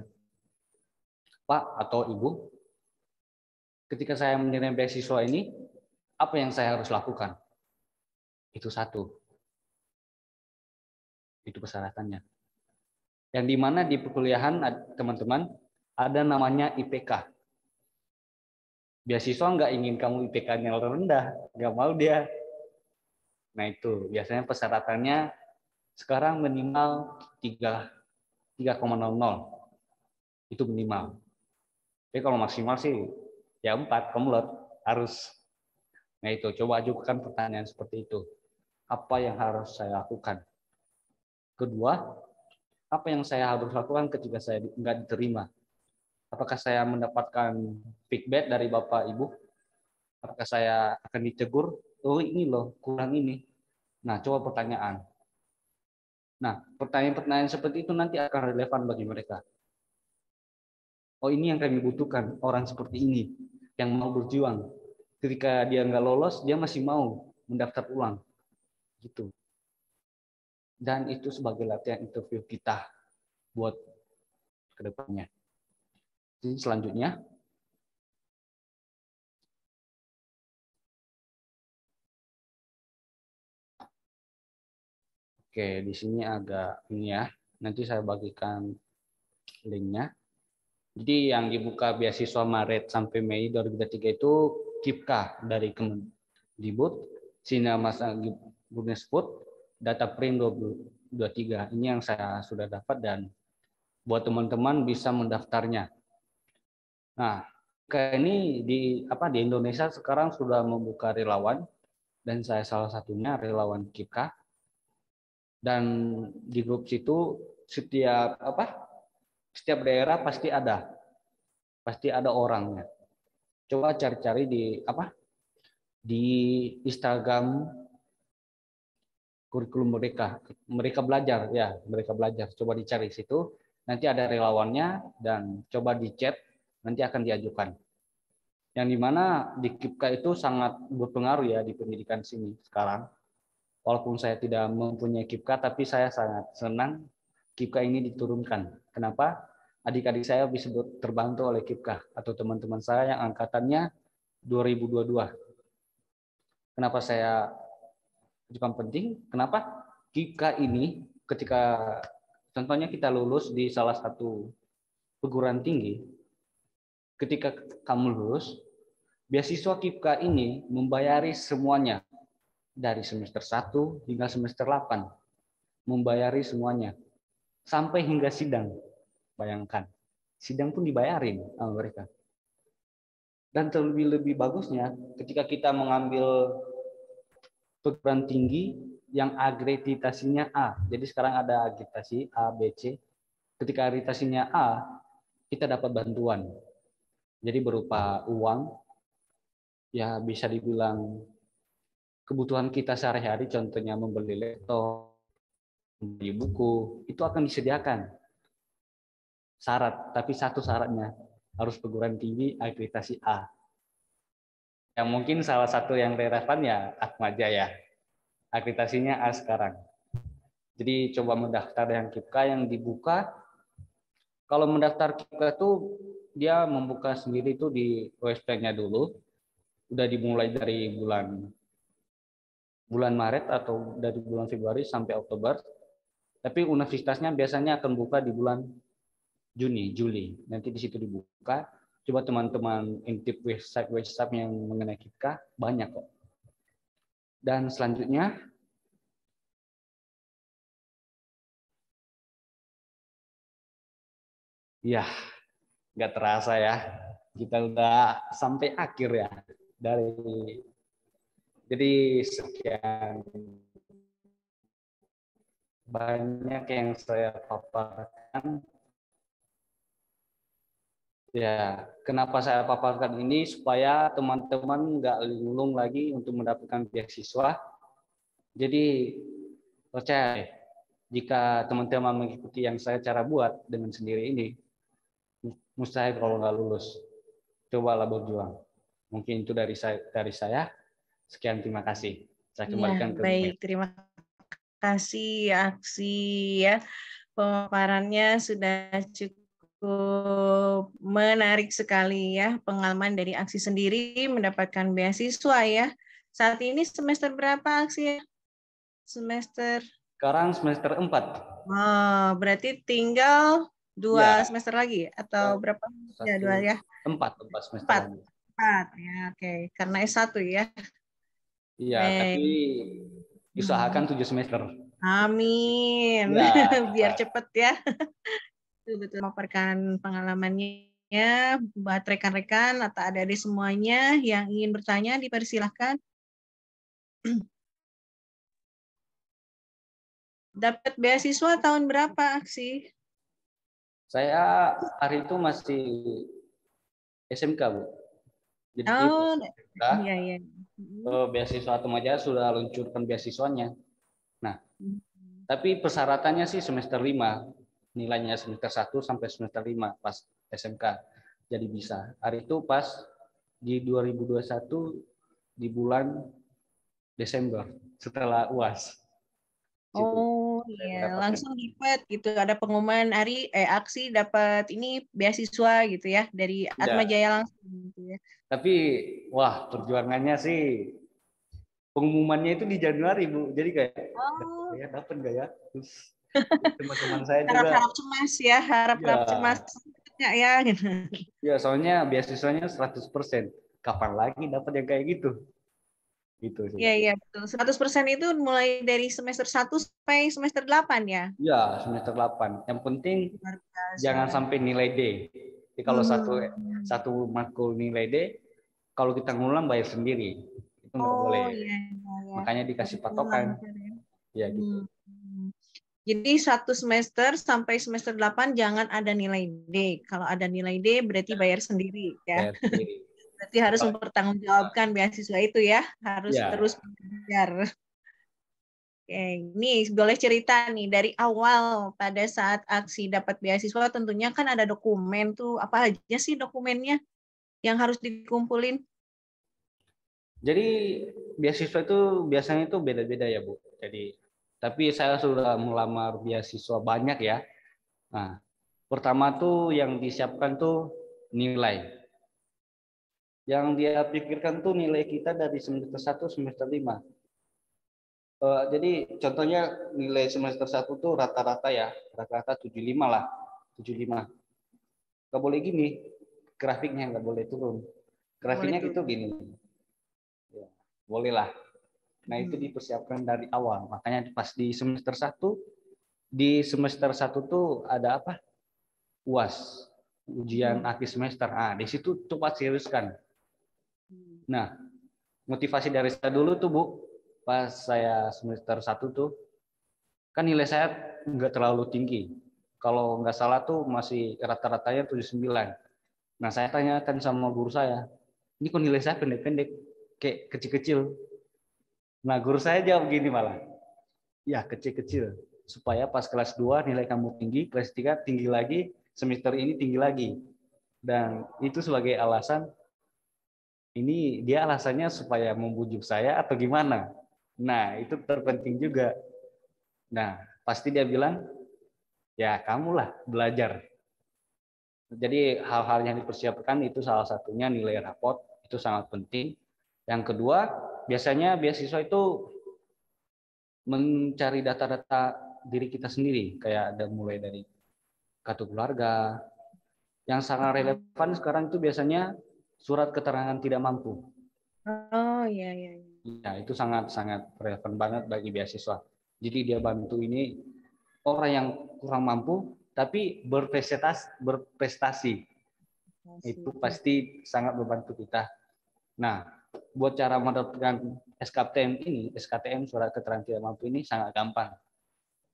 Speaker 2: Pak atau Ibu, ketika saya menerima beasiswa ini, apa yang saya harus lakukan? Itu satu. Itu persyaratannya. Yang dimana di perkuliahan, teman-teman, ada namanya IPK. Beasiswa nggak ingin kamu IPK-nya rendah, nggak mau dia. Nah itu biasanya persyaratannya sekarang minimal 3,00 itu minimal. Tapi kalau maksimal sih ya 4 komlot harus. Nah itu coba ajukan pertanyaan seperti itu. Apa yang harus saya lakukan? Kedua, apa yang saya harus lakukan ketika saya nggak diterima? Apakah saya mendapatkan feedback dari Bapak Ibu? Apakah saya akan ditegur? Oh ini loh, kurang ini. Nah, coba pertanyaan. Nah, pertanyaan-pertanyaan seperti itu nanti akan relevan bagi mereka. Oh ini yang kami butuhkan, orang seperti ini, yang mau berjuang. Ketika dia nggak lolos, dia masih mau mendaftar ulang. Gitu. Dan itu sebagai latihan interview kita buat kedepannya. Jadi selanjutnya, oke, di sini agak ini ya. Nanti saya bagikan linknya. Jadi yang dibuka beasiswa Maret sampai Mei 2023 itu KIPKA dari Kemendikbud, Sinamasa Bundesfood, Data Print 2023. Ini yang saya sudah dapat dan buat teman-teman bisa mendaftarnya. Nah, ini di Indonesia sekarang sudah membuka relawan dan saya salah satunya relawan KIPKA. Dan di grup situ setiap daerah pasti ada orangnya. Coba cari-cari di Instagram kurikulum mereka belajar ya, mereka belajar. Coba dicari situ, nanti ada relawannya dan coba di chat, nanti akan diajukan. Yang dimana di KIPKA itu sangat berpengaruh ya di pendidikan sini sekarang. Walaupun saya tidak mempunyai KIPKA, tapi saya sangat senang KIPKA ini diturunkan. Kenapa? Adik-adik saya bisa terbantu oleh KIPKA atau teman-teman saya yang angkatannya 2022. Kenapa saya ajukan penting? Kenapa? KIPKA ini ketika contohnya kita lulus di salah satu perguruan tinggi, ketika kamu lulus, beasiswa KIPKA ini membayari semuanya dari semester 1 hingga semester 8. Membayari semuanya. Sampai hingga sidang. Bayangkan. Sidang pun dibayarin sama mereka. Dan terlebih-lebih bagusnya ketika kita mengambil perguruan tinggi yang akreditasinya A. Jadi sekarang ada akreditasi A, B, C. Ketika akreditasinya A, kita dapat bantuan. Jadi berupa uang, ya bisa dibilang kebutuhan kita sehari-hari, contohnya membeli laptop, membeli buku, itu akan disediakan. Syarat, tapi satu syaratnya harus perguruan tinggi akreditasi A. Yang mungkin salah satu yang relevan ya Atmaja ya. Akreditasinya A sekarang. Jadi coba mendaftar yang KIPKA yang dibuka. Kalau mendaftar KIPKA itu dia membuka sendiri itu di website-nya dulu. Udah dimulai dari bulan Maret atau dari bulan Februari sampai Oktober. Tapi universitasnya biasanya akan buka di bulan Juni, Juli. Nanti di situ dibuka. Coba teman-teman intip website yang mengenai KIPKA, banyak kok. Dan selanjutnya, ya nggak terasa ya, kita udah sampai akhir ya. Jadi sekian banyak yang saya paparkan. Ya, kenapa saya paparkan ini supaya teman-teman nggak linglung lagi untuk mendapatkan beasiswa. Jadi percaya, jika teman-teman mengikuti yang saya cara buat dengan sendiri ini, mustahil kalau nggak lulus. Cobalah berjuang. Mungkin itu dari saya. Sekian, terima kasih. Saya kembalikan ke
Speaker 1: baik, terima kasih Aksi ya. Pemaparannya sudah cukup menarik sekali ya, pengalaman dari Aksi sendiri mendapatkan beasiswa ya. Saat ini semester berapa Aksi ya?
Speaker 2: Sekarang semester 4.
Speaker 1: Oh, berarti tinggal 2
Speaker 2: ya,
Speaker 1: semester lagi atau berapa? Ya, 2 ya.
Speaker 2: 4 semester lagi.
Speaker 1: 4 ya, oke. Karena S1 ya.
Speaker 2: Iya, tapi
Speaker 1: Baik.
Speaker 2: usahakan 7 semester.
Speaker 1: Amin.
Speaker 2: Ya,
Speaker 1: Biar
Speaker 2: Pak.
Speaker 1: cepet ya. Betul-betul memaparkan pengalamannya buat rekan-rekan atau adik-adik semuanya yang ingin bertanya dipersilahkan. Dapat beasiswa tahun berapa, Aksi?
Speaker 2: Saya hari itu masih SMK, Bu. Jadi pas
Speaker 1: Oh,
Speaker 2: SMK,
Speaker 1: iya, iya.
Speaker 2: beasiswa Atmaja sudah luncurkan beasiswanya. Nah, tapi persyaratannya sih semester 5. Nilainya semester 1 sampai semester 5 pas SMK. Jadi bisa. Hari itu pas di 2021 di bulan Desember setelah UAS. Situ
Speaker 1: Oh
Speaker 2: saya
Speaker 1: iya,
Speaker 2: mendapatkan.
Speaker 1: langsung dapat gitu. Ada pengumuman Aksi dapat ini beasiswa gitu ya dari Atma
Speaker 2: Ya,
Speaker 1: Jaya langsung gitu ya.
Speaker 2: tapi wah perjuangannya sih pengumumannya itu di Januari, Bu. Jadi kayak
Speaker 1: Oh,
Speaker 2: dapat nggak ya? Terus teman-teman saya juga
Speaker 1: harap-harap cemas ya, harap-harap cemas
Speaker 2: ya,
Speaker 1: nggak ya gitu.
Speaker 2: ya soalnya beasiswanya 100%. Kapan lagi dapat yang kayak gitu? Gitu sih.
Speaker 1: Iya, iya betul. 100% itu mulai dari semester 1 sampai semester 8 ya.
Speaker 2: Ya, semester 8. Yang penting
Speaker 1: Luar biasa.
Speaker 2: jangan sampai nilai D. Jadi kalau satu
Speaker 1: Hmm.
Speaker 2: satu matkul nilai D, kalau kita ngulang bayar sendiri. Itu nggak
Speaker 1: Oh
Speaker 2: boleh.
Speaker 1: iya, iya, ya.
Speaker 2: Makanya dikasih
Speaker 1: Berarti
Speaker 2: patokan.
Speaker 1: lancar ya.
Speaker 2: Ya gitu.
Speaker 1: Hmm. Jadi 1 semester sampai semester 8 jangan ada nilai D. Kalau ada nilai D berarti bayar sendiri ya.
Speaker 2: Bayar sendiri.
Speaker 1: Berarti harus mempertanggungjawabkan beasiswa itu ya. Harus terus
Speaker 2: Ya,
Speaker 1: belajar. Oke, ini boleh cerita nih dari awal pada saat Aksi dapat beasiswa tentunya kan ada dokumen tuh. Apa aja sih dokumennya yang harus dikumpulin?
Speaker 2: jadi beasiswa itu biasanya itu beda-beda ya, Bu. Jadi tapi saya sudah melamar beasiswa banyak ya. Nah, pertama tuh yang disiapkan tuh nilai. Yang dia pikirkan tuh nilai kita dari semester 1 semester 5. Jadi contohnya nilai semester 1 tuh rata-rata ya, rata-rata 75 lah. 75. Nggak boleh gini, grafiknya nggak boleh turun.
Speaker 1: Boleh
Speaker 2: Grafiknya
Speaker 1: tuh.
Speaker 2: gitu gini. Ya, boleh lah. Nah, itu
Speaker 1: Hmm.
Speaker 2: dipersiapkan dari awal. Makanya pas di semester satu tuh ada apa? UAS, ujian
Speaker 1: Hmm.
Speaker 2: akhir semester. Ah, di situ coba seriuskan. Nah, motivasi dari saya dulu tuh, Bu, pas saya semester 1 tuh, kan nilai saya nggak terlalu tinggi. Kalau nggak salah tuh masih rata-ratanya 79. Nah, saya tanyakan sama guru saya, ini kok nilai saya pendek-pendek, kayak kecil-kecil. Nah, guru saya jawab gini malah, ya kecil-kecil. Supaya pas kelas 2 nilai kamu tinggi, kelas 3 tinggi lagi, semester ini tinggi lagi. Dan itu sebagai alasan, ini dia alasannya supaya membujuk saya atau gimana. Nah, itu terpenting juga. Nah, pasti dia bilang, ya kamulah belajar. Jadi hal-hal yang dipersiapkan itu salah satunya nilai rapot, itu sangat penting. Yang kedua, biasanya beasiswa itu mencari data-data diri kita sendiri, kayak ada mulai dari kartu keluarga. Yang sangat relevan sekarang itu biasanya surat keterangan tidak mampu.
Speaker 1: Oh iya, iya, iya.
Speaker 2: Ya, itu sangat-sangat relevan banget bagi beasiswa. Jadi dia bantu ini orang yang kurang mampu tapi berprestasi. Itu
Speaker 1: Masih.
Speaker 2: pasti sangat membantu kita. Nah, buat cara mendapatkan SKTM ini, SKTM surat keterangan tidak mampu ini sangat gampang.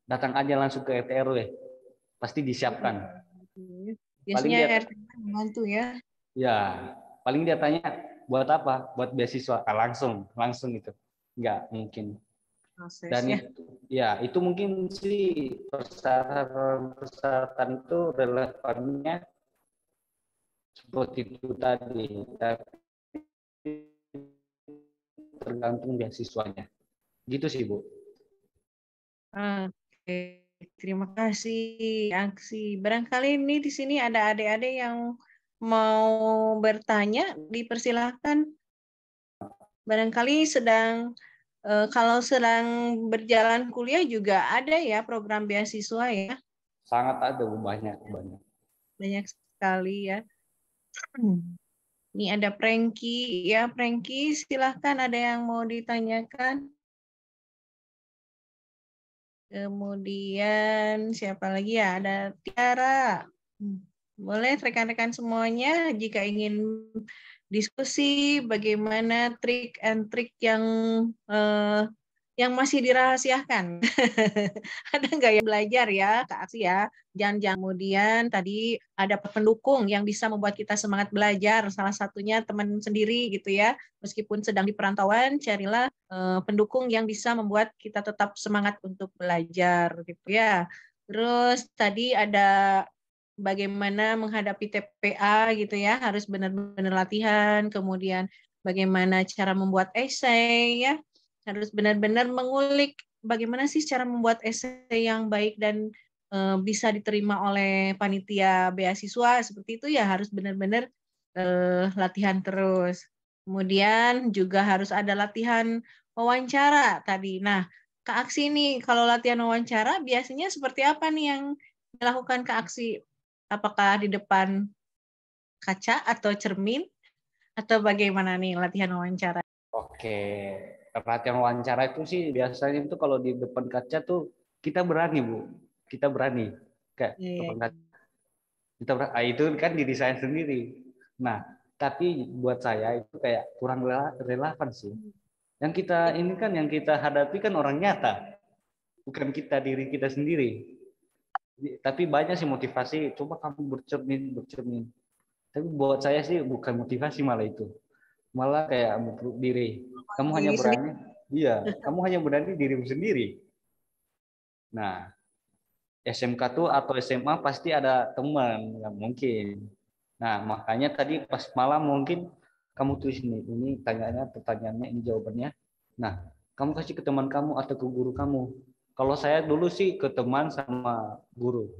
Speaker 2: Datang aja langsung ke RT RW, pasti disiapkan. Paling
Speaker 1: Biasanya
Speaker 2: dia
Speaker 1: RT membantu ya
Speaker 2: ya, paling dia tanya buat apa? Buat beasiswa. Ah, langsung itu. Nggak mungkin. Dan
Speaker 1: prosesnya.
Speaker 2: itu ya, itu mungkin sih persyaratan itu relevannya seperti itu tadi. Tapi tergantung beasiswanya. Gitu sih, Bu.
Speaker 1: Oke, terima kasih Aksi. Barangkali ini di sini ada adik-adik yang mau bertanya, dipersilahkan. Barangkali kalau sedang berjalan kuliah juga ada ya program beasiswa ya,
Speaker 2: Sangat ada, Bu, banyak banyak.
Speaker 1: banyak sekali ya. Ini ada Prengki, ya Prengki, silahkan ada yang mau ditanyakan. Kemudian siapa lagi ya? Ada Tiara. Boleh rekan-rekan semuanya jika ingin diskusi bagaimana trik and trik yang masih dirahasiakan. Ada nggak yang belajar ya, Kak Aksi ya? Jangan kemudian tadi ada pendukung yang bisa membuat kita semangat belajar. Salah satunya teman sendiri gitu ya. Meskipun sedang di perantauan, carilah pendukung yang bisa membuat kita tetap semangat untuk belajar gitu ya. Terus tadi ada bagaimana menghadapi TPA gitu ya, harus benar-benar latihan, kemudian bagaimana cara membuat esai ya, harus benar-benar mengulik bagaimana sih cara membuat esai yang baik dan bisa diterima oleh panitia beasiswa seperti itu ya, harus benar-benar latihan terus. Kemudian juga harus ada latihan wawancara tadi. Nah, Kak Aksi nih kalau latihan wawancara biasanya seperti apa nih yang dilakukan Kak Aksi? Apakah di depan kaca atau cermin atau bagaimana nih latihan wawancara?
Speaker 2: Oke, latihan wawancara itu sih biasanya itu kalau di depan kaca tuh kita berani, Bu. Kita berani. Kayak
Speaker 1: Iya,
Speaker 2: depan kaca. Itu kan diri saya sendiri. Nah, tapi buat saya itu kayak kurang relevan sih. Yang kita ini kan yang kita hadapi kan orang nyata, bukan kita diri kita sendiri. Tapi banyak sih motivasi, coba kamu bercermin. Tapi buat saya sih bukan motivasi malah itu. Malah kayak memperuk diri. Kamu hanya
Speaker 1: diri sendiri.
Speaker 2: berani, iya, kamu hanya berani dirimu sendiri. Nah, SMK tuh atau SMA pasti ada teman, nggak mungkin. Nah, makanya tadi pas malam mungkin kamu tulis ini pertanyaannya, ini jawabannya. Nah, kamu kasih ke teman kamu atau ke guru kamu. Kalau saya dulu sih ke teman sama guru.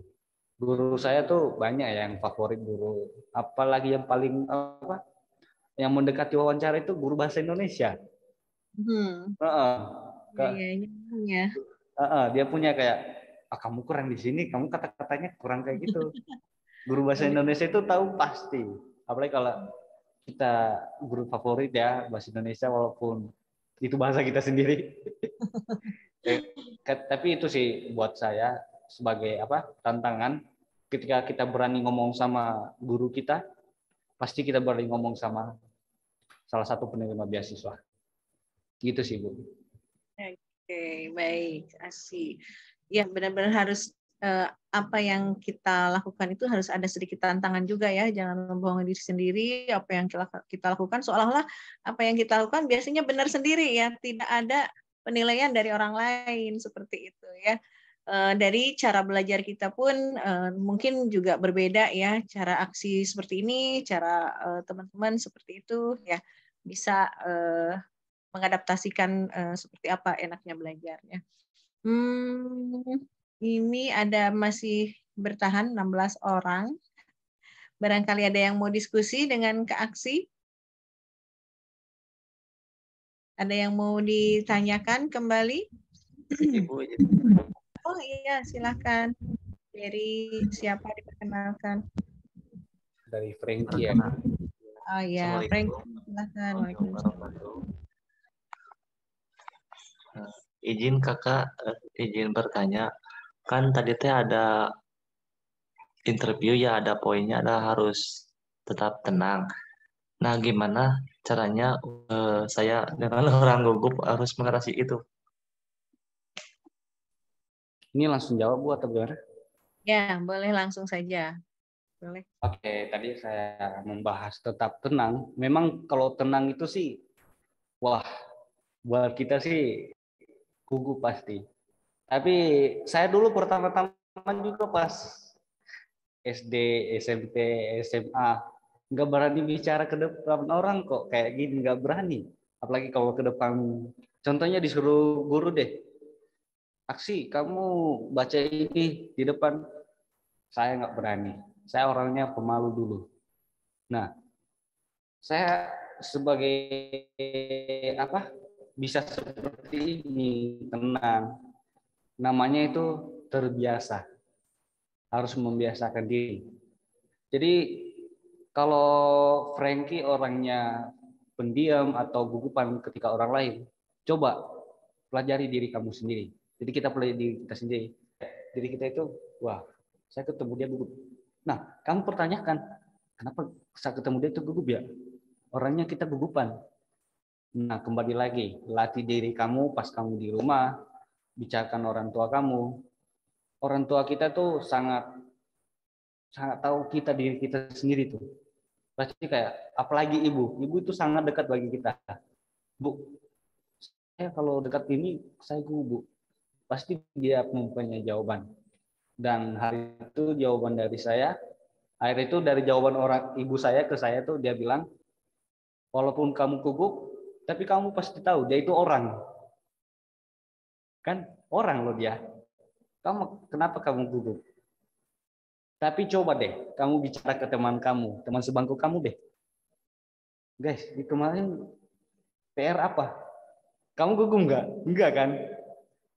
Speaker 2: Guru saya tuh banyak yang favorit guru. Apalagi yang paling yang mendekati wawancara itu guru bahasa Indonesia.
Speaker 1: Hmm. Ya,
Speaker 2: Ke-
Speaker 1: ya, ya.
Speaker 2: dia punya kayak kamu kurang di sini, kamu kata-katanya kurang kayak gitu. Guru bahasa Indonesia itu tahu pasti. Apalagi kalau kita guru favorit ya bahasa Indonesia walaupun itu bahasa kita sendiri. Tapi itu sih buat saya sebagai tantangan ketika kita berani ngomong sama guru kita, pasti kita berani ngomong sama salah satu penerima beasiswa. Gitu sih, Bu.
Speaker 1: Oke, baik, asik. Ya, benar-benar harus apa yang kita lakukan itu harus ada sedikit tantangan juga ya, jangan membohongi diri sendiri. Apa yang kita lakukan seolah-olah apa yang kita lakukan biasanya benar sendiri ya, tidak ada penilaian dari orang lain seperti itu ya. Dari cara belajar kita pun mungkin juga berbeda ya, cara aksi seperti ini, cara teman-teman seperti itu ya, bisa mengadaptasikan seperti apa enaknya belajarnya. Ini ada masih bertahan 16 orang. Barangkali ada yang mau diskusi dengan Kak Aksi? Ada yang mau ditanyakan kembali?
Speaker 3: Ibu.
Speaker 1: Oh iya, silakan. Dari siapa diperkenalkan?
Speaker 2: Dari Frankie ya.
Speaker 1: Oh iya, Frank, silakan.
Speaker 3: Izin kakak, izin bertanya. Kan tadi teh ada interview ya, ada poinnya, ada harus tetap tenang. Nah, gimana caranya saya dengan orang gugup harus mengatasi itu?
Speaker 2: Ini langsung jawab Bu atau gimana?
Speaker 1: Ya, boleh langsung saja. Boleh.
Speaker 2: Oke, tadi saya membahas tetap tenang. Memang kalau tenang itu sih, wah, buat kita sih gugup pasti. Tapi saya dulu pertama-tama juga pas SD, SMP, SMA, nggak berani bicara ke depan orang kok kayak gini, nggak berani. Apalagi kalau ke depan, contohnya disuruh guru deh, Aksi, kamu baca ini di depan, saya nggak berani. Saya orangnya pemalu dulu. Nah, saya sebagai bisa seperti ini tenang. Namanya itu terbiasa. Harus membiasakan diri. Jadi Kalau Frankie orangnya pendiam atau gugupan ketika orang lain, coba pelajari diri kamu sendiri. Jadi kita pelajari diri kita sendiri. Diri kita itu, wah, saya ketemu dia gugup. Nah, kamu pertanyakan, kenapa saya ketemu dia itu gugup ya? Orangnya kita gugupan. Nah, kembali lagi, latih diri kamu pas kamu di rumah, bicarakan orang tua kamu. Orang tua kita tuh sangat tahu kita, diri kita sendiri tuh. Pasti kayak, apalagi ibu itu sangat dekat bagi kita. Bu, saya kalau dekat ini saya gugup. Pasti dia mempunyai jawaban. Dan hari itu jawaban dari saya, akhir itu dari jawaban orang ibu saya ke saya tuh dia bilang, walaupun kamu gugup, tapi kamu pasti tahu dia itu orang. Kan orang loh dia. Kenapa kamu gugup? Tapi coba deh, kamu bicara ke teman kamu, teman sebangku kamu deh. Guys, di kemarin PR apa? Kamu gugup nggak? Enggak kan?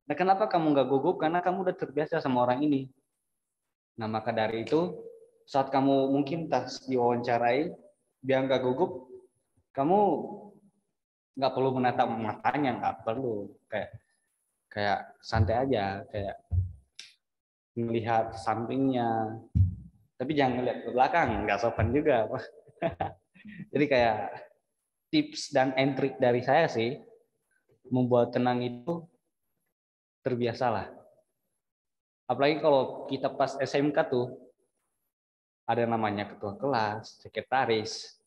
Speaker 2: Nah, kenapa kamu nggak gugup? Karena kamu udah terbiasa sama orang ini. Nah, maka dari itu, saat kamu mungkin tas diwawancarai, biar nggak gugup, kamu nggak perlu menatap matanya, nggak perlu. Kayak santai aja, kayak melihat sampingnya. Tapi jangan lihat ke belakang, nggak sopan juga. Jadi kayak tips dan trik dari saya sih, membuat tenang itu terbiasalah. Apalagi kalau kita pas SMK tuh, ada namanya ketua kelas, sekretaris.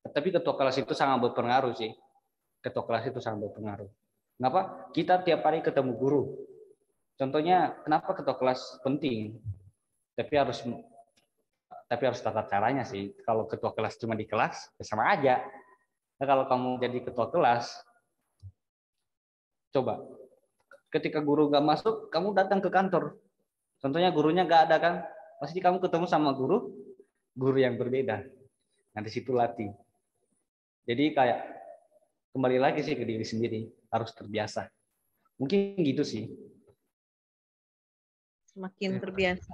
Speaker 2: Tapi ketua kelas itu sangat berpengaruh sih. Ketua kelas itu sangat berpengaruh. Kenapa? Kita tiap hari ketemu guru. Contohnya, kenapa ketua kelas penting? Tapi harus tata caranya sih. Kalau ketua kelas cuma di kelas, ya sama aja. Nah, kalau kamu jadi ketua kelas, coba ketika guru nggak masuk, kamu datang ke kantor. Contohnya gurunya nggak ada kan, pasti kamu ketemu sama guru yang berbeda. Nah, di situ latih. Jadi kayak kembali lagi sih ke diri sendiri, harus terbiasa. Mungkin gitu sih.
Speaker 1: Semakin terbiasa.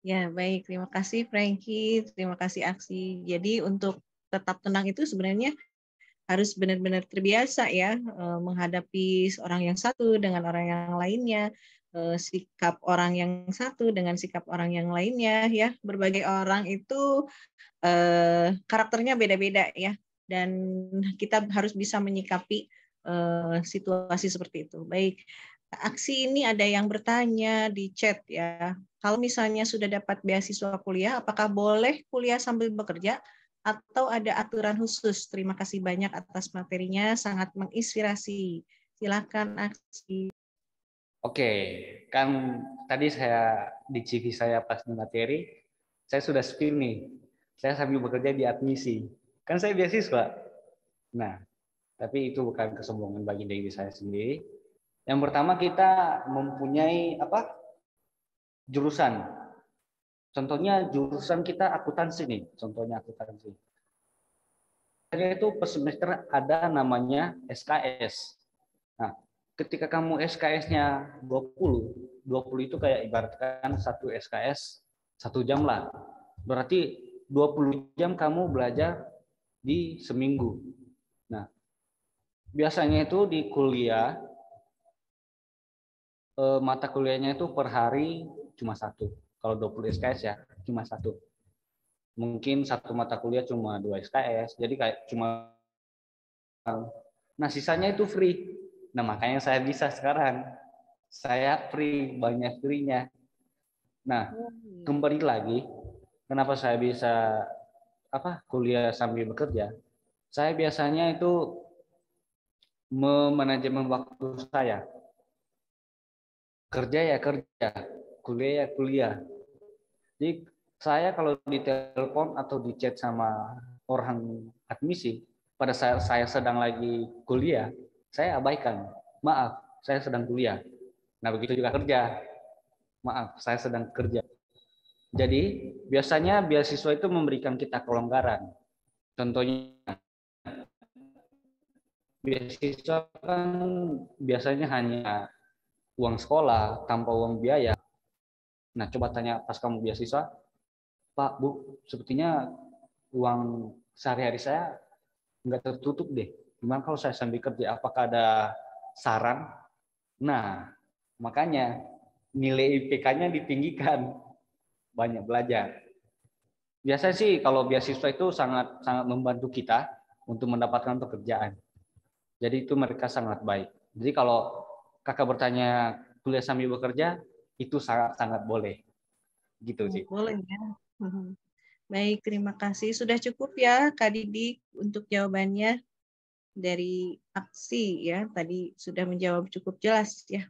Speaker 1: Ya, baik. Terima kasih Frankie, terima kasih Aksi. Jadi untuk tetap tenang itu sebenarnya harus benar-benar terbiasa ya menghadapi orang yang satu dengan orang yang lainnya, sikap orang yang satu dengan sikap orang yang lainnya ya. Berbagai orang itu karakternya beda-beda ya, dan kita harus bisa menyikapi situasi seperti itu. Baik, Aksi ini ada yang bertanya di chat ya. Kalau misalnya sudah dapat beasiswa kuliah, apakah boleh kuliah sambil bekerja atau ada aturan khusus? Terima kasih banyak atas materinya, sangat menginspirasi. Silakan Aksi.
Speaker 2: Oke, kan tadi saya di CV saya pas di materi, saya sudah spill nih. Saya sambil bekerja di admisi. Kan saya beasiswa. Nah, tapi itu bukan kesombongan bagi diri saya sendiri. Yang pertama kita mempunyai jurusan. Contohnya jurusan kita akuntansi nih. Contohnya akuntansi. Itu per semester ada namanya SKS. Nah, ketika kamu SKS-nya 20 itu kayak ibaratkan satu SKS 1 jam lah. Berarti 20 jam kamu belajar di seminggu. Nah, biasanya itu di kuliah, mata kuliahnya itu per hari cuma 1. Kalau 20 SKS ya, cuma 1. Mungkin satu mata kuliah cuma 2 SKS, jadi kayak cuma. Nah, sisanya itu free. Nah, makanya saya bisa sekarang. Saya free, banyak free-nya. Nah, kembali lagi, kenapa saya bisa kuliah sambil bekerja? Saya biasanya itu memanajemen waktu saya. Kerja ya kerja, kuliah ya kuliah. Jadi saya kalau ditelepon atau di chat sama orang admisi, pada saat saya sedang lagi kuliah, saya abaikan. Maaf, saya sedang kuliah. Nah, begitu juga kerja. Maaf, saya sedang kerja. Jadi, biasanya beasiswa itu memberikan kita kelonggaran. Contohnya, beasiswa kan biasanya hanya uang sekolah tanpa uang biaya. Nah, coba tanya pas kamu beasiswa, Pak, Bu, sepertinya uang sehari-hari saya nggak tertutup deh. Gimana kalau saya sambil kerja? Apakah ada saran? Nah, makanya nilai IPK-nya ditinggikan, banyak belajar. Biasanya sih kalau beasiswa itu sangat sangat membantu kita untuk mendapatkan pekerjaan. Jadi itu mereka sangat baik. Jadi kalau kakak bertanya kuliah sambil bekerja, itu sangat sangat boleh. Gitu sih.
Speaker 1: Boleh ya. Baik, terima kasih. Sudah cukup ya Kak Didik untuk jawabannya dari aksi ya. Tadi sudah menjawab cukup jelas ya.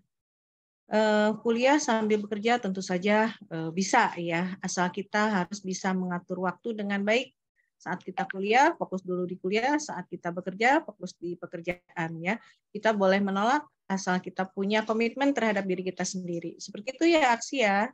Speaker 1: Kuliah sambil bekerja tentu saja bisa ya, asal kita harus bisa mengatur waktu dengan baik. Saat kita kuliah, fokus dulu di kuliah, saat kita bekerja, fokus di pekerjaan ya. Kita boleh menolak asal kita punya komitmen terhadap diri kita sendiri. Seperti itu ya aksi ya.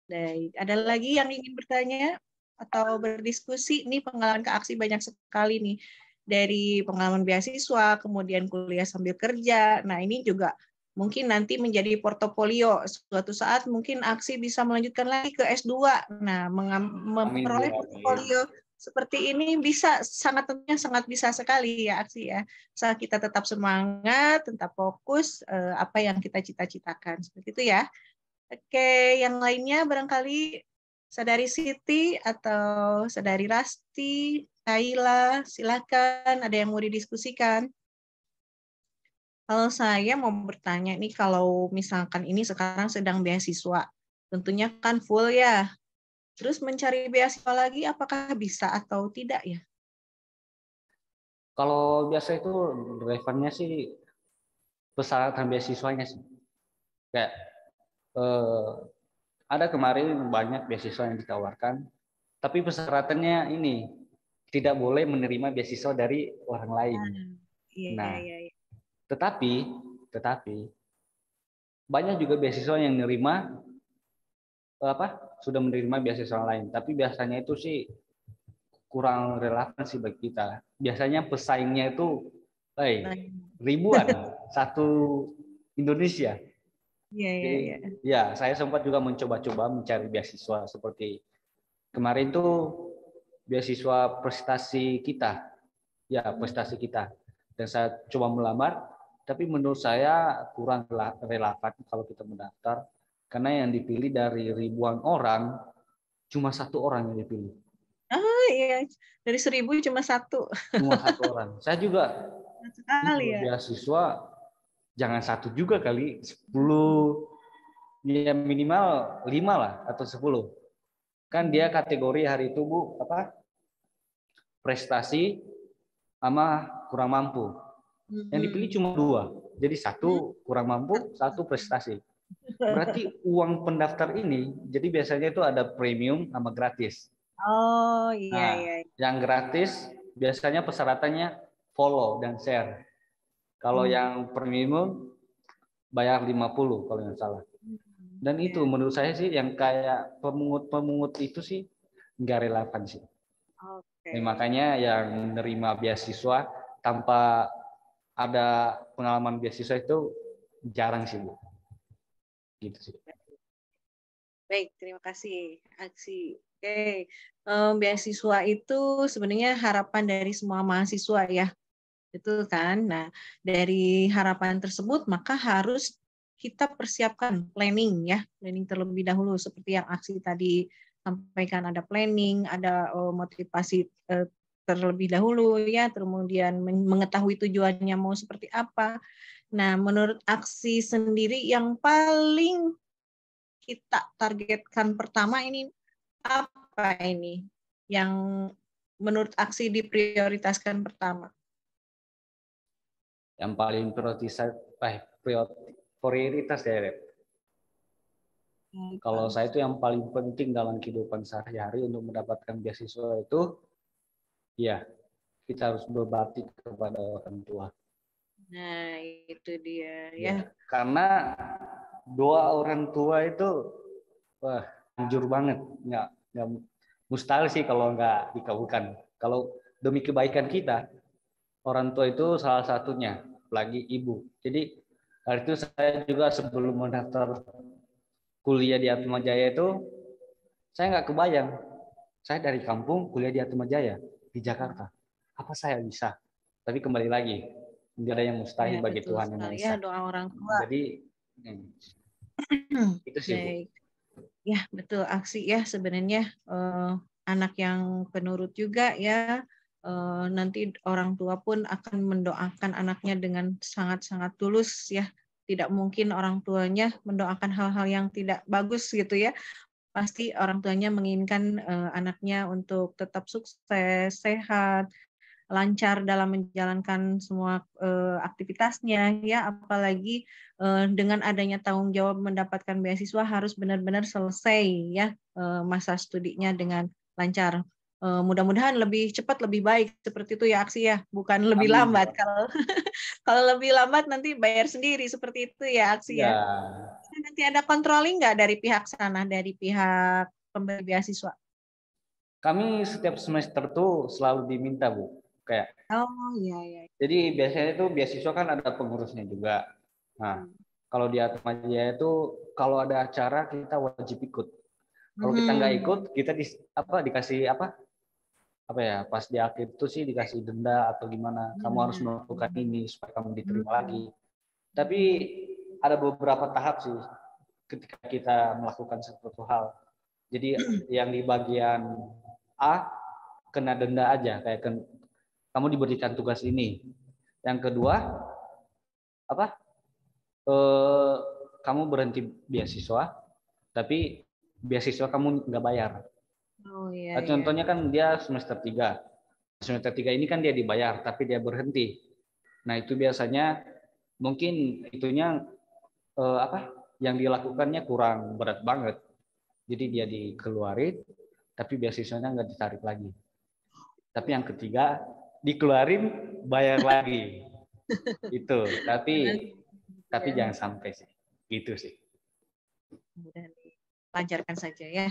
Speaker 1: Baik, ada lagi yang ingin bertanya atau berdiskusi? Ini pengalaman Kak Aksi banyak sekali nih. Dari pengalaman beasiswa, kemudian kuliah sambil kerja. Nah, ini juga mungkin nanti menjadi portofolio. Suatu saat mungkin Aksi bisa melanjutkan lagi ke S2. Nah,
Speaker 2: Amin.
Speaker 1: memperoleh portofolio seperti ini bisa tentunya sangat bisa sekali ya Aksi ya. Asal kita tetap semangat, tetap fokus apa yang kita cita-citakan. Seperti itu ya. Oke, yang lainnya barangkali Saudari Siti atau Saudari Rasti, Kaila, silakan ada yang mau didiskusikan. Kalau saya mau bertanya nih, kalau misalkan ini sekarang sedang beasiswa, tentunya kan full ya. Terus mencari beasiswa lagi apakah bisa atau tidak ya?
Speaker 2: Kalau biasa itu drivernya sih persyaratan beasiswanya sih. Kayak ada kemarin banyak beasiswa yang ditawarkan, tapi persyaratannya ini tidak boleh menerima beasiswa dari orang lain.
Speaker 1: Iya,
Speaker 2: Nah,
Speaker 1: iya, iya.
Speaker 2: tetapi banyak juga beasiswa yang sudah menerima beasiswa lain, tapi biasanya itu sih kurang relevan sih bagi kita. Biasanya pesaingnya itu ribuan satu Indonesia.
Speaker 1: Iya, iya,
Speaker 2: Jadi
Speaker 1: iya.
Speaker 2: ya saya sempat juga mencoba-coba mencari beasiswa seperti kemarin tuh beasiswa prestasi kita, ya prestasi kita. Dan saya coba melamar, tapi menurut saya kurang relevan kalau kita mendaftar karena yang dipilih dari ribuan orang cuma satu orang yang dipilih.
Speaker 1: Ah, iya. Dari 1.000 cuma satu.
Speaker 2: Cuma satu orang. Saya juga ini
Speaker 1: Sekali
Speaker 2: kalau
Speaker 1: ya.
Speaker 2: beasiswa jangan satu juga kali, 10 ya minimal 5 lah atau 10. Kan dia kategori hari itu Bu, prestasi sama kurang mampu. Yang dipilih cuma 2. Jadi satu kurang mampu, satu prestasi. Berarti uang pendaftar ini, jadi biasanya itu ada premium sama gratis.
Speaker 1: Oh, iya,
Speaker 2: Nah,
Speaker 1: iya.
Speaker 2: yang gratis biasanya persyaratannya follow dan share. Kalau yang premium bayar 50 kalau nggak salah. Dan itu menurut saya sih yang kayak pemungut-pemungut itu sih nggak relevan sih.
Speaker 1: Oke.
Speaker 2: Makanya yang menerima beasiswa tanpa ada pengalaman beasiswa itu jarang sih Bu. Gitu sih.
Speaker 1: Baik, terima kasih Aksi. Oke, beasiswa itu sebenarnya harapan dari semua mahasiswa ya, betul kan? Nah, dari harapan tersebut maka harus kita persiapkan planning ya, planning terlebih dahulu seperti yang Aksi tadi sampaikan, ada planning, ada motivasi terlebih dahulu ya, kemudian mengetahui tujuannya mau seperti apa. Nah, menurut Aksi sendiri yang paling kita targetkan pertama ini apa ini yang menurut Aksi diprioritaskan pertama?
Speaker 2: Yang paling prioritas ya. Kalau saya itu yang paling penting dalam kehidupan sehari-hari untuk mendapatkan beasiswa itu, ya kita harus berbakti kepada orang tua.
Speaker 1: Nah, itu dia ya.
Speaker 2: Karena doa orang tua itu anjur banget, nggak mustahil sih kalau nggak dikabulkan. Kalau demi kebaikan kita, orang tua itu salah satunya, lagi ibu. Jadi hari itu saya juga sebelum mendaftar kuliah di Atmajaya itu, saya nggak kebayang Saya dari kampung kuliah di Atmajaya di Jakarta. Apa saya bisa? Tapi kembali lagi, tidak ada yang mustahil
Speaker 1: Ya,
Speaker 2: bagi
Speaker 1: betul
Speaker 2: Tuhan yang Maha
Speaker 1: sekali
Speaker 2: Esa.
Speaker 1: ya, doa orang tua.
Speaker 2: Jadi itu sih Bu.
Speaker 1: Baik. Ya, betul, aksi ya sebenarnya anak yang penurut juga ya, nanti orang tua pun akan mendoakan anaknya dengan sangat-sangat tulus ya. Tidak mungkin orang tuanya mendoakan hal-hal yang tidak bagus gitu ya. Pasti orang tuanya menginginkan anaknya untuk tetap sukses, sehat, lancar dalam menjalankan semua aktivitasnya ya, apalagi dengan adanya tanggung jawab mendapatkan beasiswa harus benar-benar selesai ya masa studinya dengan lancar. Mudah-mudahan lebih cepat lebih baik seperti itu ya Aksi ya, bukan lebih
Speaker 2: Amin.
Speaker 1: lambat. Kalau kalau lebih lambat nanti bayar sendiri seperti itu ya Aksi
Speaker 2: Ya,
Speaker 1: ya. Nanti ada controlling nggak dari pihak sana, dari pihak pemberi beasiswa?
Speaker 2: kami setiap semester tuh selalu diminta Bu. Kayak
Speaker 1: Oh iya iya.
Speaker 2: jadi biasanya tuh beasiswa kan ada pengurusnya juga. Nah, kalau di Atmajaya itu kalau ada acara kita wajib ikut. Kalau kita nggak ikut, kita dikasih apa ya? Pas di akhir itu sih dikasih denda atau gimana. Kamu harus melakukan ini supaya kamu diterima lagi. Tapi ada beberapa tahap sih ketika kita melakukan suatu hal. Jadi yang di bagian A kena denda aja, kayak kamu diberikan tugas ini. Yang kedua apa? Eh, kamu berhenti beasiswa, tapi beasiswa kamu nggak bayar.
Speaker 1: Oh iya
Speaker 2: Nah,
Speaker 1: iya.
Speaker 2: contohnya kan dia semester 3. Semester 3 ini kan dia dibayar, tapi dia berhenti. Nah, itu biasanya mungkin itunya apa? Yang dilakukannya kurang berat banget. Jadi dia dikeluarin, tapi beasiswanya nggak ditarik lagi. Tapi yang ketiga dikeluarin, bayar lagi. Itu. Tapi jangan sampai sih. Gitu sih.
Speaker 1: Mudah dilancarkan saja ya.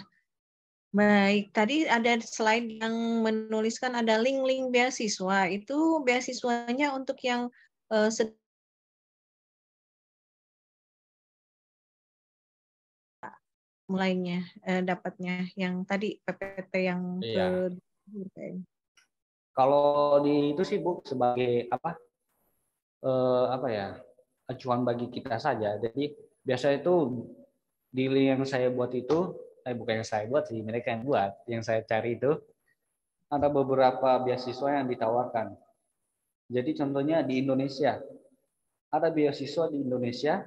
Speaker 1: Baik, tadi ada slide yang menuliskan ada link-link beasiswa. Itu beasiswanya untuk yang mulainya dapatnya yang tadi PPT yang
Speaker 2: Iya.
Speaker 1: ke
Speaker 2: Kalau di itu sih Bu sebagai apa ya acuan bagi kita saja. Jadi biasa itu di link yang saya buat itu, bukan yang saya buat sih, mereka yang buat. Yang saya cari itu ada beberapa beasiswa yang ditawarkan. Jadi contohnya di Indonesia, ada beasiswa di Indonesia,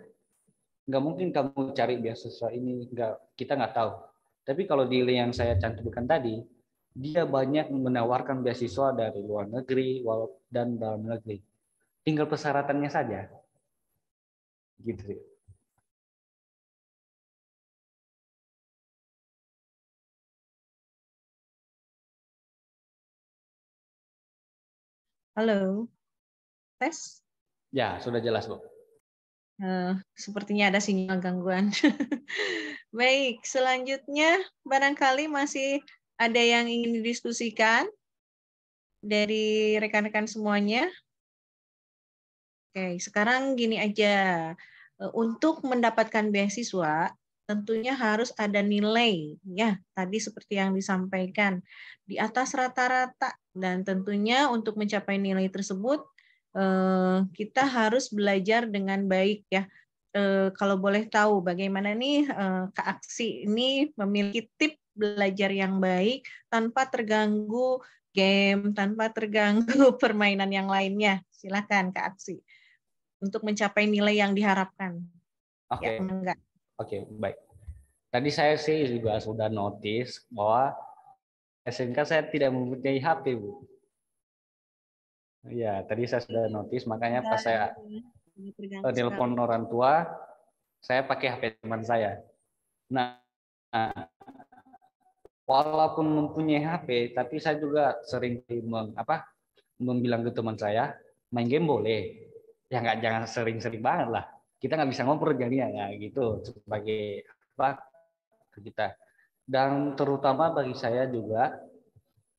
Speaker 2: nggak mungkin kamu cari beasiswa ini, kita nggak tahu. Tapi kalau di link yang saya cantumkan tadi, dia banyak menawarkan beasiswa dari luar negeri dan dalam negeri. Tinggal persyaratannya saja. Gitu sih.
Speaker 1: Halo, tes.
Speaker 2: Ya, sudah jelas, Bu.
Speaker 1: Sepertinya ada sinyal gangguan. Baik, selanjutnya barangkali masih ada yang ingin didiskusikan dari rekan-rekan semuanya. Oke, sekarang gini aja. Untuk mendapatkan beasiswa, tentunya harus ada nilai, ya. Tadi seperti yang disampaikan, di atas rata-rata. Dan tentunya untuk mencapai nilai tersebut, kita harus belajar dengan baik, ya. Kalau boleh tahu, bagaimana nih Kak Aksi ini memiliki tip belajar yang baik tanpa terganggu game, tanpa terganggu permainan yang lainnya. Silakan Kak Aksi untuk mencapai nilai yang diharapkan. Ya,
Speaker 2: Oke,
Speaker 1: enggak.
Speaker 2: oke, baik. Tadi saya sih juga sudah notice bahwa SMK saya tidak mempunyai HP, Bu. Ya, tadi saya sudah notice, makanya pas saya
Speaker 1: Terganggu sekali.
Speaker 2: telepon orang tua, saya pakai HP teman saya. Nah, walaupun mempunyai HP, tapi saya juga sering membilang ke teman saya, main game boleh. Ya nggak jangan sering-sering banget lah. Kita nggak bisa ngobrol jadinya ya gitu sebagai apa ke kita. Dan terutama bagi saya juga,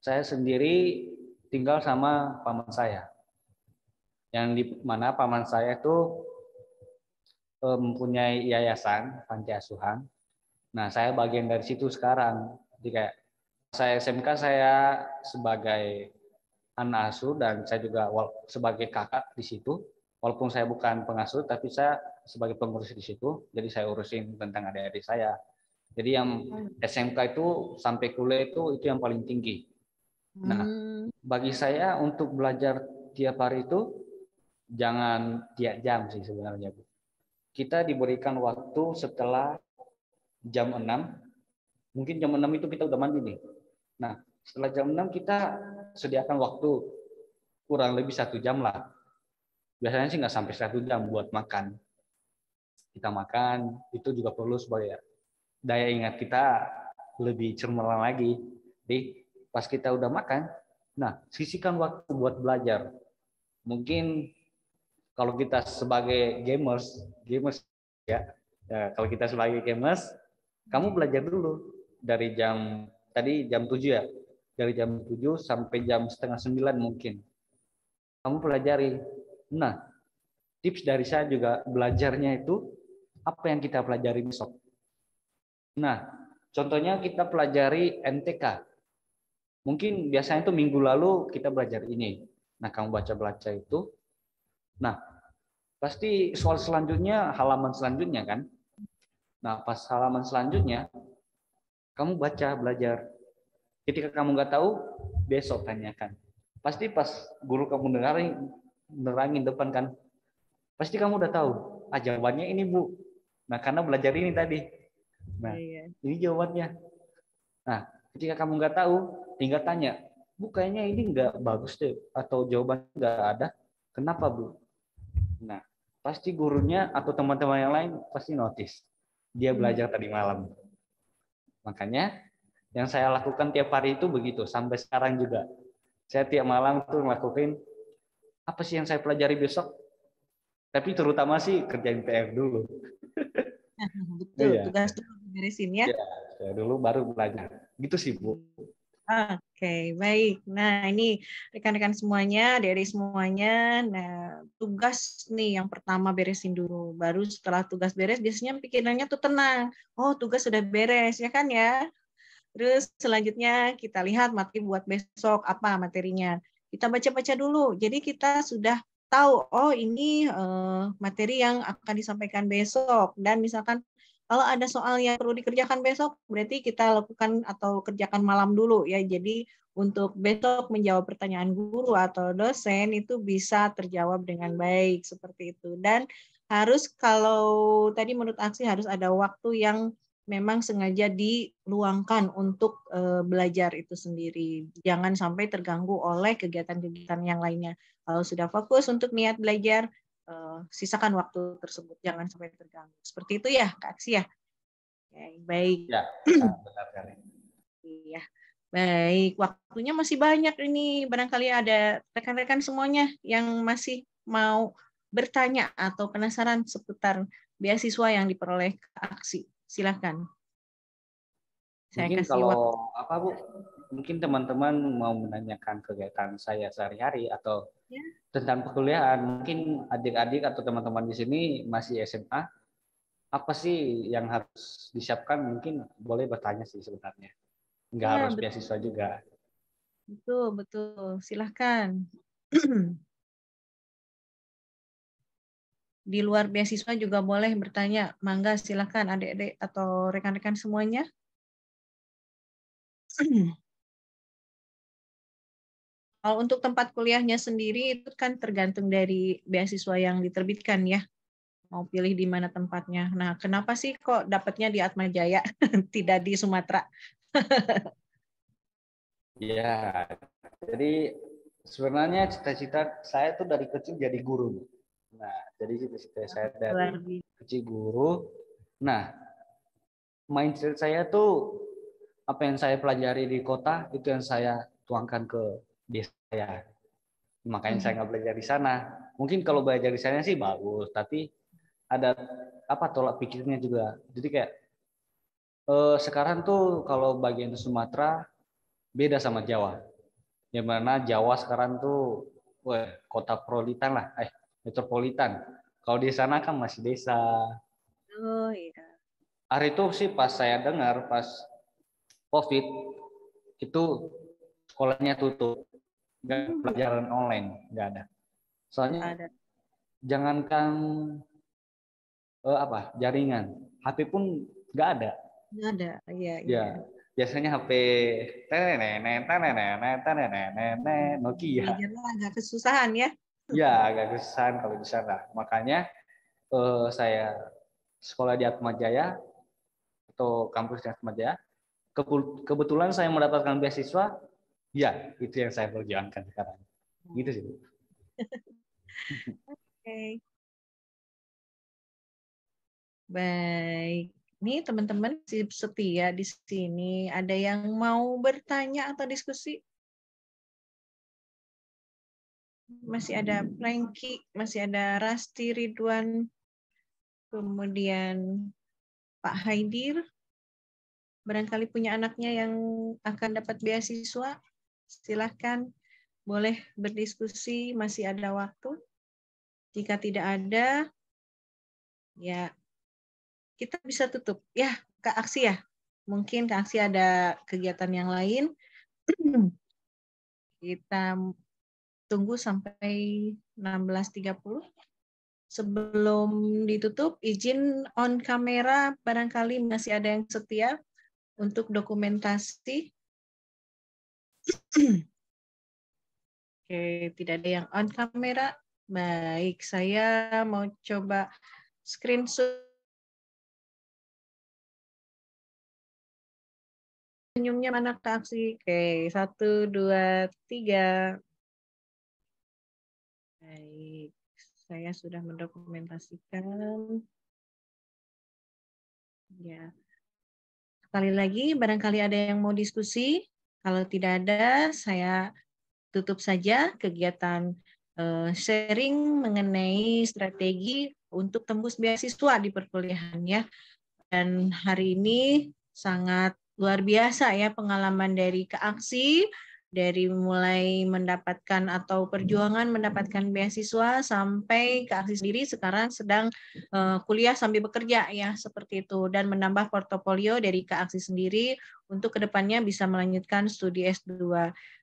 Speaker 2: saya sendiri tinggal sama paman saya. Yang di mana paman saya itu mempunyai yayasan panti asuhan. Nah, saya bagian dari situ sekarang. Jadi kayak saya SMK saya sebagai anak asuh dan saya juga sebagai kakak di situ. Walaupun saya bukan pengasuh, tapi saya sebagai pengurus di situ. Jadi saya urusin tentang adik-adik saya. Jadi yang SMK itu sampai kuliah itu yang paling tinggi. Nah, bagi saya untuk belajar tiap hari itu jangan tiap jam sih sebenarnya, Bu. Kita diberikan waktu setelah jam 6. Mungkin jam 6 itu kita udah mandi nih. Nah, setelah jam 6 kita sediakan waktu kurang lebih 1 jam lah. Biasanya sih nggak sampai 1 jam buat makan. Kita makan, itu juga perlu supaya daya ingat kita lebih cemerlang lagi. Jadi pas kita udah makan, nah sisihkan waktu buat belajar. Mungkin kalau kita sebagai gamers ya, kalau kita sebagai gamers, kamu belajar dulu dari tadi jam 7 ya, dari jam 7 sampai jam setengah 9 mungkin. Kamu pelajari. Nah, tips dari saya juga belajarnya itu apa yang kita pelajari besok. Nah, contohnya kita pelajari NTK. Mungkin biasanya itu minggu lalu kita belajar ini. Nah, kamu baca-baca itu. Nah, pasti soal selanjutnya, halaman selanjutnya kan. Nah, pas halaman selanjutnya, kamu baca, belajar. Ketika kamu nggak tahu, besok tanyakan. Pasti pas guru kamu nerangin depan kan, pasti kamu udah tahu. Jawabannya ini, Bu. Nah, karena belajar ini tadi. Nah, ini jawabannya. Nah, ketika kamu nggak tahu, tinggal tanya, Bu, kayaknya ini nggak bagus deh, atau jawabannya nggak ada. Kenapa, Bu? Nah, pasti gurunya atau teman-teman yang lain pasti notice. Dia belajar tadi malam. Makanya, yang saya lakukan tiap hari itu begitu, sampai sekarang juga. Saya tiap malam tuh ngelakuin, apa sih yang saya pelajari besok? Tapi terutama sih kerjain PR dulu.
Speaker 1: Betul, tugas dulu beresin ya.
Speaker 2: Ya, dulu baru belajar. Gitu sih, Bu.
Speaker 1: Oke, baik. Nah, ini rekan-rekan semuanya, dari semuanya. Nah, tugas nih yang pertama beresin dulu. Baru setelah tugas beres, biasanya pikirannya tuh tenang. Oh, tugas sudah beres, ya kan ya? Terus selanjutnya kita lihat materi buat besok, apa materinya. Kita baca-baca dulu. Jadi kita sudah tahu, oh ini materi yang akan disampaikan besok. Dan misalkan kalau ada soal yang perlu dikerjakan besok, berarti kita lakukan atau kerjakan malam dulu ya. Jadi untuk besok menjawab pertanyaan guru atau dosen itu bisa terjawab dengan baik seperti itu. Dan harus kalau tadi menurut Aksi harus ada waktu yang memang sengaja diluangkan untuk belajar itu sendiri. Jangan sampai terganggu oleh kegiatan-kegiatan yang lainnya. Kalau sudah fokus untuk niat belajar, sisakan waktu tersebut, jangan sampai terganggu. Seperti itu ya, Kak Aksi ya. Oke, baik.
Speaker 2: Ya, benar sekali.
Speaker 1: Iya, baik. Waktunya masih banyak ini. Barangkali ada rekan-rekan semuanya yang masih mau bertanya atau penasaran seputar beasiswa yang diperoleh Kak Aksi. Silakan.
Speaker 2: Mungkin kalau apa, Bu? Mungkin teman-teman mau menanyakan kegiatan saya sehari-hari atau tentang perkuliahan. Mungkin adik-adik atau teman-teman di sini masih SMA. Apa sih yang harus disiapkan? Mungkin boleh bertanya sih sebenarnya. Nggak harus beasiswa juga.
Speaker 1: Betul, betul. Silahkan. Di luar beasiswa juga boleh bertanya. Mangga silahkan adik-adik atau rekan-rekan semuanya. Kalau untuk tempat kuliahnya sendiri itu kan tergantung dari beasiswa yang diterbitkan ya. Mau pilih di mana tempatnya. Nah, kenapa sih kok dapatnya di Atma Jaya, tidak di Sumatera?
Speaker 2: Ya, jadi sebenarnya cita-cita saya tuh dari kecil jadi guru. Nah, jadi cita-cita saya dari kecil guru. Nah, mindset saya tuh apa yang saya pelajari di kota itu yang saya tuangkan ke desa saya. Makanya saya nggak belajar di sana. Mungkin kalau belajar di sana sih bagus, tapi ada apa tolak pikirnya juga. Jadi kayak sekarang tuh kalau bagian Sumatera beda sama Jawa. Yang mana Jawa sekarang tuh kota metropolitan. Kalau di sana kan masih desa.
Speaker 1: Oh iya.
Speaker 2: Hari itu sih pas saya dengar pas COVID itu sekolahnya tutup, nggak pelajaran online, nggak ada. Soalnya
Speaker 1: Ada.
Speaker 2: jangankan jaringan, HP pun nggak ada.
Speaker 1: Nggak ada. Iya,
Speaker 2: Ya,
Speaker 1: iya.
Speaker 2: biasanya HP Nokia.
Speaker 1: Belajarnya agak kesusahan ya.
Speaker 2: Ya, agak kesusahan kalau di sana. Makanya saya sekolah di Atmajaya atau kampus di Atmajaya. Kebetulan saya mendapatkan beasiswa, ya itu yang saya perjuangkan sekarang. Gitu sih.
Speaker 1: Oke. Baik. Ini teman-teman setia di sini. Ada yang mau bertanya atau diskusi? Masih ada Franky, masih ada Rasti Ridwan, kemudian Pak Haidir. Barangkali punya anaknya yang akan dapat beasiswa. Silahkan, boleh berdiskusi, masih ada waktu. Jika tidak ada, ya kita bisa tutup. Ya, Kak Aksi ya. Mungkin Kak Aksi ada kegiatan yang lain. Kita tunggu sampai 16.30. Sebelum ditutup, izin on kamera, barangkali masih ada yang setia untuk dokumentasi. Oke, tidak ada yang on kamera. Baik, saya mau coba screenshot senyumnya mana Kak Aksi? Oke, 1, 2, 3. Baik, saya sudah mendokumentasikan. Ya. Sekali lagi, barangkali ada yang mau diskusi. Kalau tidak ada, saya tutup saja kegiatan sharing mengenai strategi untuk tembus beasiswa di perkuliahan ya. Dan hari ini sangat luar biasa ya pengalaman dari Kak Aksi, dari mulai mendapatkan atau perjuangan mendapatkan beasiswa sampai Kak Aksi sendiri sekarang sedang kuliah sambil bekerja ya seperti itu, dan menambah portofolio dari Kak Aksi sendiri untuk kedepannya bisa melanjutkan studi S2.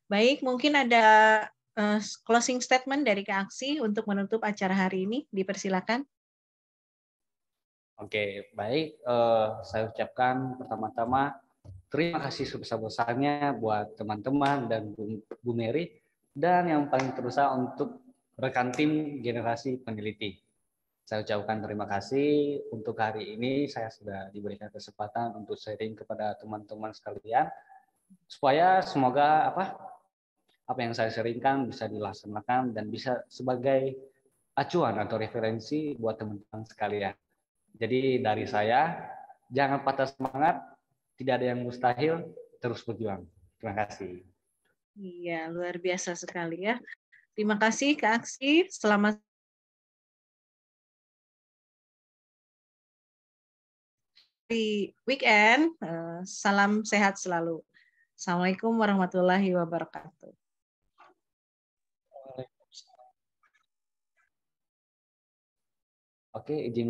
Speaker 1: Baik, mungkin ada closing statement dari Kak Aksi untuk menutup acara hari ini, dipersilakan.
Speaker 2: Oke, baik. Saya ucapkan pertama-tama terima kasih sebesar-besarnya buat teman-teman dan Bu Mary, dan yang paling terusan untuk rekan tim generasi peneliti. Saya ucapkan terima kasih untuk hari ini saya sudah diberikan kesempatan untuk sharing kepada teman-teman sekalian, supaya semoga apa yang saya sharingkan bisa dilaksanakan dan bisa sebagai acuan atau referensi buat teman-teman sekalian. Jadi dari saya, jangan patah semangat, tidak ada yang mustahil, terus berjuang. Terima kasih.
Speaker 1: Iya, luar biasa sekali ya. Terima kasih Kak Aksi. Selamat weekend. Salam sehat selalu. Assalamualaikum warahmatullahi wabarakatuh.
Speaker 2: Oke, izin